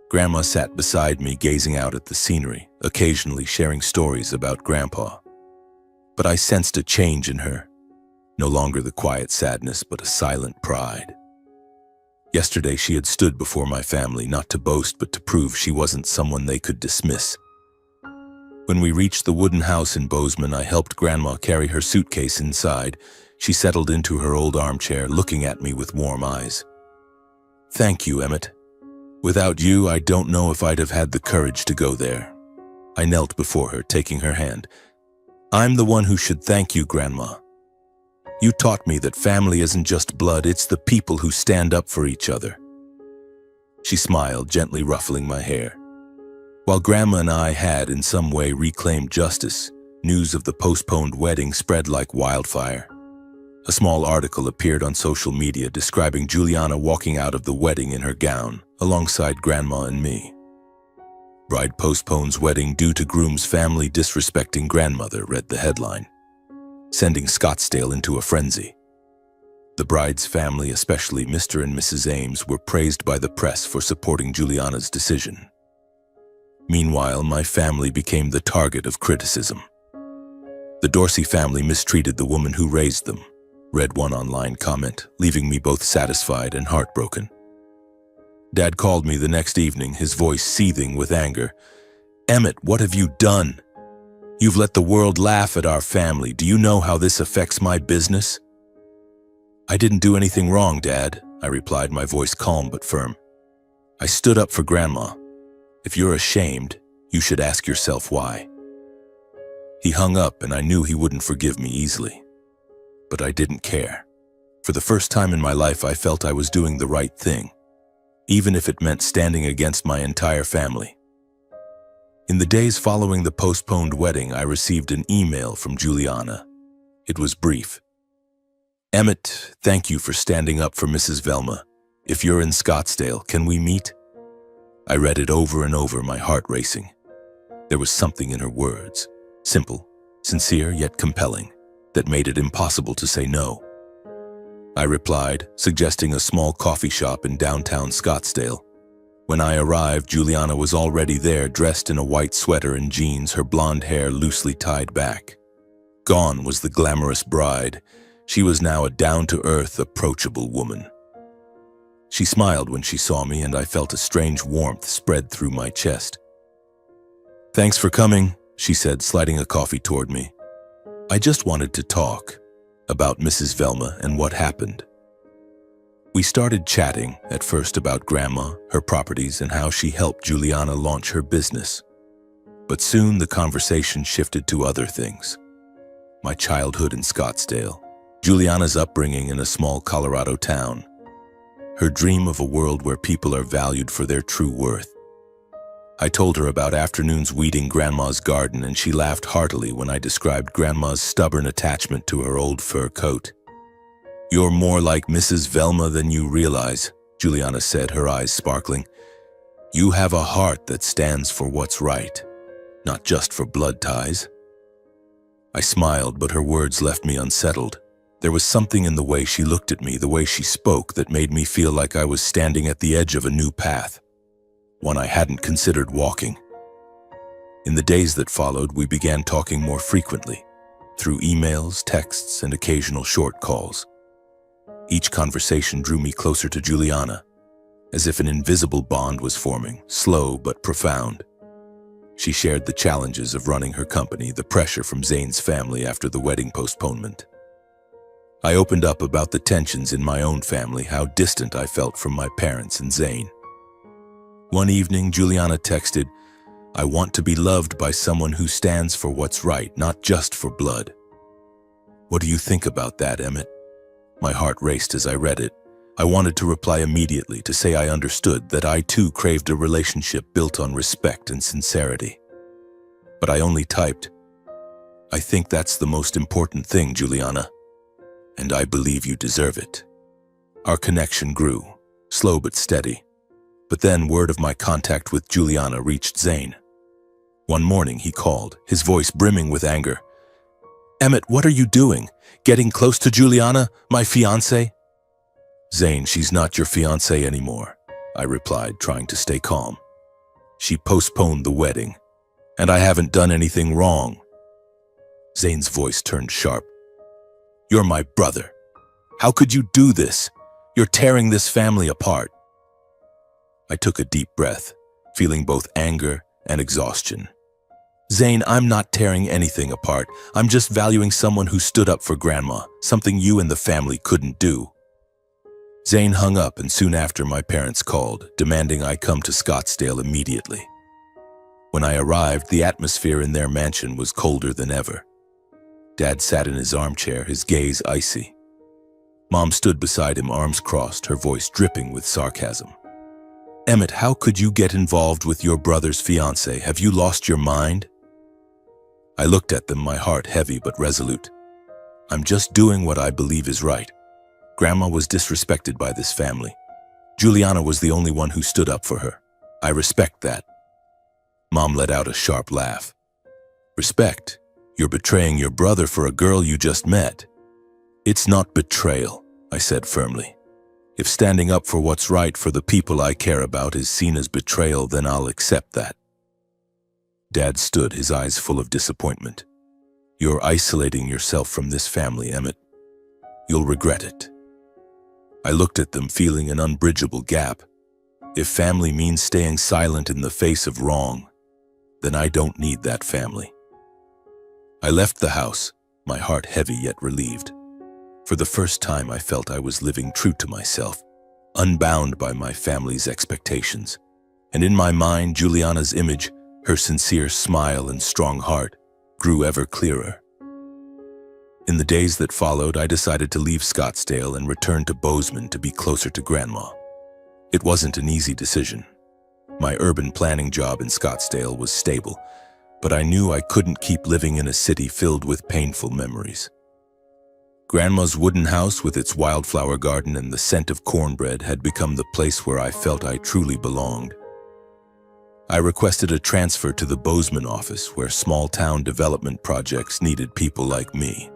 Grandma sat beside me, gazing out at the scenery, occasionally sharing stories about Grandpa. But I sensed a change in her. No longer the quiet sadness, but a silent pride. Yesterday she had stood before my family, not to boast, but to prove she wasn't someone they could dismiss. When we reached the wooden house in Bozeman, I helped Grandma carry her suitcase inside. She settled into her old armchair, looking at me with warm eyes. "Thank you, Emmett. Without you, I don't know if I'd have had the courage to go there." I knelt before her, taking her hand. "I'm the one who should thank you, Grandma. You taught me that family isn't just blood, it's the people who stand up for each other." She smiled, gently ruffling my hair. While Grandma and I had in some way reclaimed justice, news of the postponed wedding spread like wildfire. A small article appeared on social media describing Juliana walking out of the wedding in her gown, alongside Grandma and me. "Bride postpones wedding due to groom's family disrespecting grandmother," read the headline, sending Scottsdale into a frenzy. The bride's family, especially Mr. and Mrs. Ames, were praised by the press for supporting Juliana's decision. Meanwhile, my family became the target of criticism. "The Dorsey family mistreated the woman who raised them," read one online comment, leaving me both satisfied and heartbroken. Dad called me the next evening, his voice seething with anger. "Emmett, what have you done? You've let the world laugh at our family. Do you know how this affects my business?" "I didn't do anything wrong, Dad," I replied, my voice calm but firm. "I stood up for Grandma. If you're ashamed, you should ask yourself why." He hung up, and I knew he wouldn't forgive me easily. But I didn't care. For the first time in my life, I felt I was doing the right thing, even if it meant standing against my entire family. In the days following the postponed wedding, I received an email from Juliana. It was brief. "Emmett, thank you for standing up for Mrs. Velma. If you're in Scottsdale, can we meet?" I read it over and over, my heart racing. There was something in her words, simple, sincere yet compelling, that made it impossible to say no. I replied, suggesting a small coffee shop in downtown Scottsdale. When I arrived, Juliana was already there, dressed in a white sweater and jeans, her blonde hair loosely tied back. Gone was the glamorous bride. She was now a down-to-earth, approachable woman. She smiled when she saw me, and I felt a strange warmth spread through my chest. "Thanks for coming," she said, sliding a coffee toward me. "I just wanted to talk about Mrs. Velma and what happened." We started chatting, at first about Grandma, her properties, and how she helped Juliana launch her business. But soon the conversation shifted to other things. My childhood in Scottsdale, Juliana's upbringing in a small Colorado town, her dream of a world where people are valued for their true worth. I told her about afternoons weeding Grandma's garden, and she laughed heartily when I described Grandma's stubborn attachment to her old fur coat. "You're more like Mrs. Velma than you realize," Juliana said, her eyes sparkling. "You have a heart that stands for what's right, not just for blood ties." I smiled, but her words left me unsettled. There was something in the way she looked at me, the way she spoke, that made me feel like I was standing at the edge of a new path, one I hadn't considered walking. In the days that followed, we began talking more frequently, through emails, texts, and occasional short calls. Each conversation drew me closer to Juliana, as if an invisible bond was forming, slow but profound. She shared the challenges of running her company, the pressure from Zane's family after the wedding postponement. I opened up about the tensions in my own family, how distant I felt from my parents and Zane. One evening, Juliana texted, "I want to be loved by someone who stands for what's right, not just for blood." "What do you think about that, Emmett?" My heart raced as I read it. I wanted to reply immediately, to say I understood, that I too craved a relationship built on respect and sincerity. But I only typed, "I think that's the most important thing, Juliana. And I believe you deserve it." Our connection grew, slow but steady. But then word of my contact with Juliana reached Zane. One morning he called, his voice brimming with anger. "Emmett, what are you doing? Getting close to Juliana, my fiancé?" "Zane, she's not your fiancé anymore," I replied, trying to stay calm. "She postponed the wedding, and I haven't done anything wrong." Zane's voice turned sharp. "You're my brother. How could you do this? You're tearing this family apart." I took a deep breath, feeling both anger and exhaustion. "Zane, I'm not tearing anything apart. I'm just valuing someone who stood up for Grandma, something you and the family couldn't do." Zane hung up, and soon after my parents called, demanding I come to Scottsdale immediately. When I arrived, the atmosphere in their mansion was colder than ever. Dad sat in his armchair, his gaze icy. Mom stood beside him, arms crossed, her voice dripping with sarcasm. Emmett, how could you get involved with your brother's fiancé? Have you lost your mind? I looked at them, my heart heavy but resolute. I'm just doing what I believe is right. Grandma was disrespected by this family. Juliana was the only one who stood up for her. I respect that. Mom let out a sharp laugh. Respect? You're betraying your brother for a girl you just met. It's not betrayal, I said firmly. If standing up for what's right for the people I care about is seen as betrayal, then I'll accept that. Dad stood, his eyes full of disappointment. You're isolating yourself from this family, Emmett. You'll regret it. I looked at them, feeling an unbridgeable gap. If family means staying silent in the face of wrong, then I don't need that family. I left the house, my heart heavy yet relieved. For the first time, I felt I was living true to myself, unbound by my family's expectations. And in my mind, Juliana's image, her sincere smile and strong heart, grew ever clearer. In the days that followed, I decided to leave Scottsdale and return to Bozeman to be closer to Grandma. It wasn't an easy decision. My urban planning job in Scottsdale was stable, but I knew I couldn't keep living in a city filled with painful memories. Grandma's wooden house with its wildflower garden and the scent of cornbread had become the place where I felt I truly belonged. I requested a transfer to the Bozeman office, where small-town development projects needed people like me.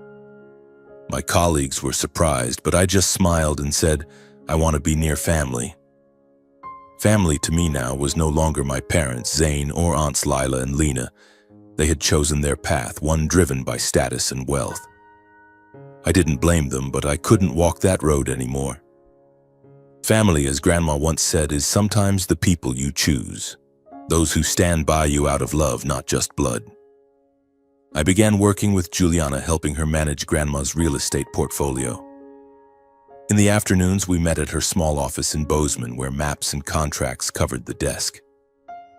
My colleagues were surprised, but I just smiled and said, I want to be near family. Family to me now was no longer my parents, Zane, or aunts Lila and Lena. They had chosen their path, one driven by status and wealth. I didn't blame them, but I couldn't walk that road anymore. Family, as Grandma once said, is sometimes the people you choose. Those who stand by you out of love, not just blood. I began working with Juliana, helping her manage Grandma's real estate portfolio. In the afternoons, we met at her small office in Bozeman, where maps and contracts covered the desk.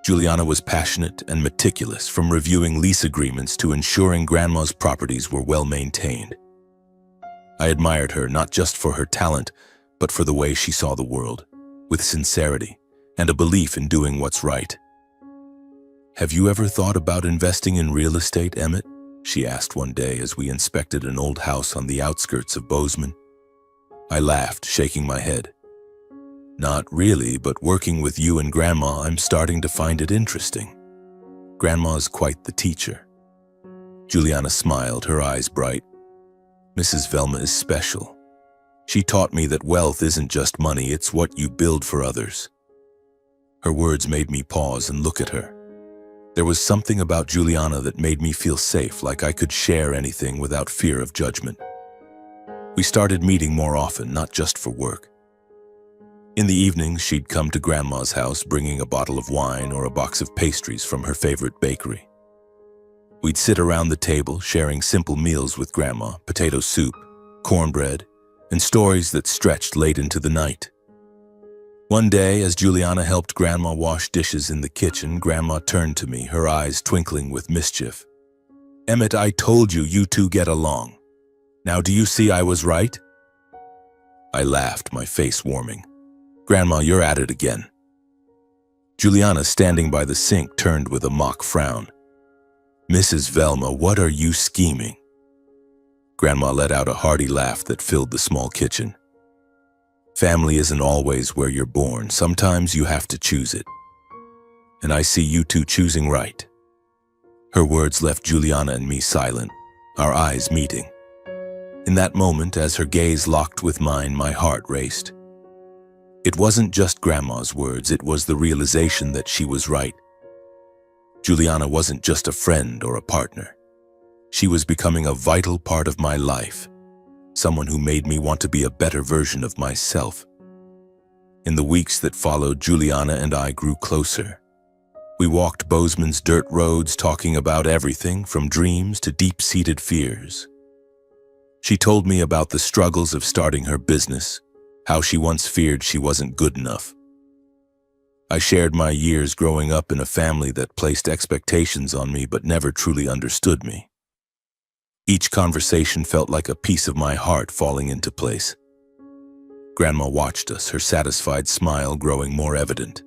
Juliana was passionate and meticulous, from reviewing lease agreements to ensuring Grandma's properties were well maintained. I admired her not just for her talent, but for the way she saw the world, with sincerity and a belief in doing what's right. Have you ever thought about investing in real estate, Emmett? She asked one day as we inspected an old house on the outskirts of Bozeman. I laughed, shaking my head. Not really, but working with you and Grandma, I'm starting to find it interesting. Grandma's quite the teacher. Juliana smiled, her eyes bright. Mrs. Velma is special. She taught me that wealth isn't just money, it's what you build for others. Her words made me pause and look at her. There was something about Juliana that made me feel safe, like I could share anything without fear of judgment. We started meeting more often, not just for work. In the evenings, she'd come to Grandma's house, bringing a bottle of wine or a box of pastries from her favorite bakery. We'd sit around the table, sharing simple meals with Grandma, potato soup, cornbread, and stories that stretched late into the night. One day, as Juliana helped Grandma wash dishes in the kitchen, Grandma turned to me, her eyes twinkling with mischief. Emmett, I told you, you two get along. Now do you see I was right? I laughed, my face warming. Grandma, you're at it again. Juliana, standing by the sink, turned with a mock frown. Mrs. Velma, what are you scheming? Grandma let out a hearty laugh that filled the small kitchen. Family isn't always where you're born. Sometimes you have to choose it. And I see you two choosing right. Her words left Juliana and me silent, our eyes meeting. In that moment, as her gaze locked with mine, my heart raced. It wasn't just Grandma's words, it was the realization that she was right. Juliana wasn't just a friend or a partner. She was becoming a vital part of my life. Someone who made me want to be a better version of myself. In the weeks that followed, Juliana and I grew closer. We walked Bozeman's dirt roads, talking about everything from dreams to deep-seated fears. She told me about the struggles of starting her business, how she once feared she wasn't good enough. I shared my years growing up in a family that placed expectations on me but never truly understood me. Each conversation felt like a piece of my heart falling into place. Grandma watched us, her satisfied smile growing more evident,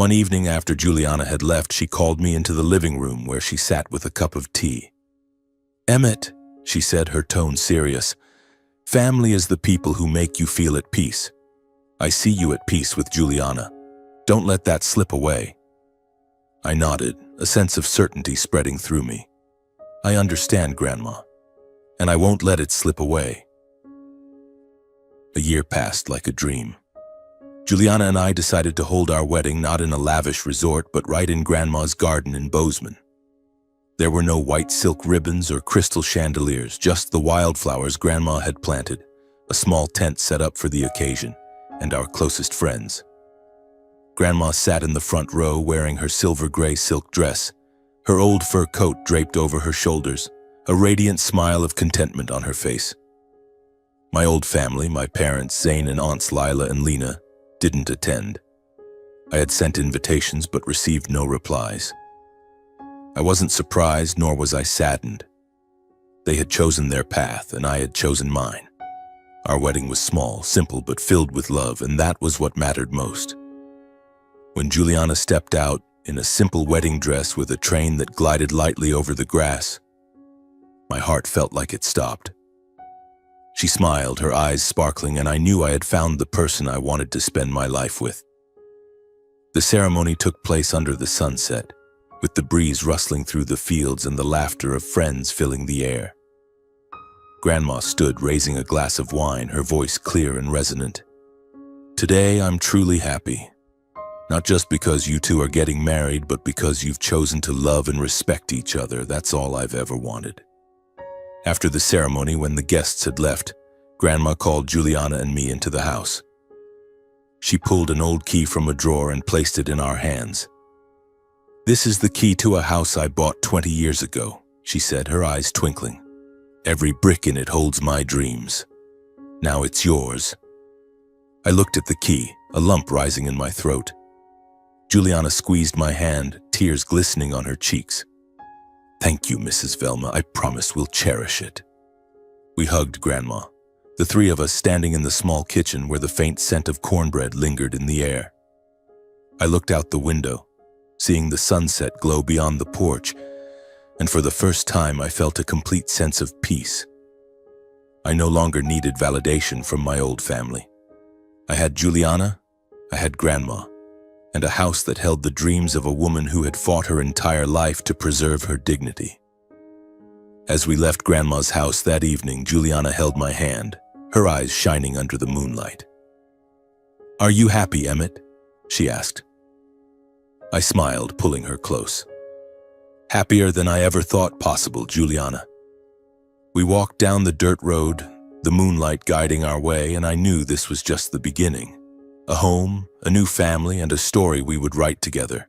One evening after Juliana had left, she called me into the living room where she sat with a cup of tea. "Emmett," she said, her tone serious, "family is the people who make you feel at peace. I see you at peace with Juliana. Don't let that slip away." I nodded, a sense of certainty spreading through me. "I understand, Grandma, and I won't let it slip away." A year passed like a dream. Juliana and I decided to hold our wedding not in a lavish resort, but right in Grandma's garden in Bozeman. There were no white silk ribbons or crystal chandeliers, just the wildflowers Grandma had planted, a small tent set up for the occasion, and our closest friends. Grandma sat in the front row wearing her silver-gray silk dress, her old fur coat draped over her shoulders, a radiant smile of contentment on her face. My old family, my parents, Zane and aunts Lila and Lena, didn't attend. I had sent invitations but received no replies. I wasn't surprised, nor was I saddened. They had chosen their path, and I had chosen mine. Our wedding was small, simple, but filled with love, and that was what mattered most. When Juliana stepped out in a simple wedding dress with a train that glided lightly over the grass, my heart felt like it stopped. She smiled, her eyes sparkling, and I knew I had found the person I wanted to spend my life with. The ceremony took place under the sunset, with the breeze rustling through the fields and the laughter of friends filling the air. Grandma stood raising a glass of wine, her voice clear and resonant. "Today I'm truly happy. Not just because you two are getting married, but because you've chosen to love and respect each other. That's all I've ever wanted." After the ceremony, when the guests had left, Grandma called Juliana and me into the house. She pulled an old key from a drawer and placed it in our hands. "This is the key to a house I bought 20 years ago," she said, her eyes twinkling. "Every brick in it holds my dreams. Now it's yours." I looked at the key, a lump rising in my throat. Juliana squeezed my hand, tears glistening on her cheeks. "Thank you, Mrs. Velma. I promise we'll cherish it." We hugged Grandma, the three of us standing in the small kitchen where the faint scent of cornbread lingered in the air. I looked out the window, seeing the sunset glow beyond the porch, and for the first time I felt a complete sense of peace. I no longer needed validation from my old family. I had Juliana, I had Grandma, and a house that held the dreams of a woman who had fought her entire life to preserve her dignity. As we left Grandma's house that evening, Juliana held my hand, her eyes shining under the moonlight. "Are you happy, Emmett?" she asked. I smiled, pulling her close. "Happier than I ever thought possible, Juliana." We walked down the dirt road, the moonlight guiding our way, and I knew this was just the beginning. A home, a new family, and a story we would write together.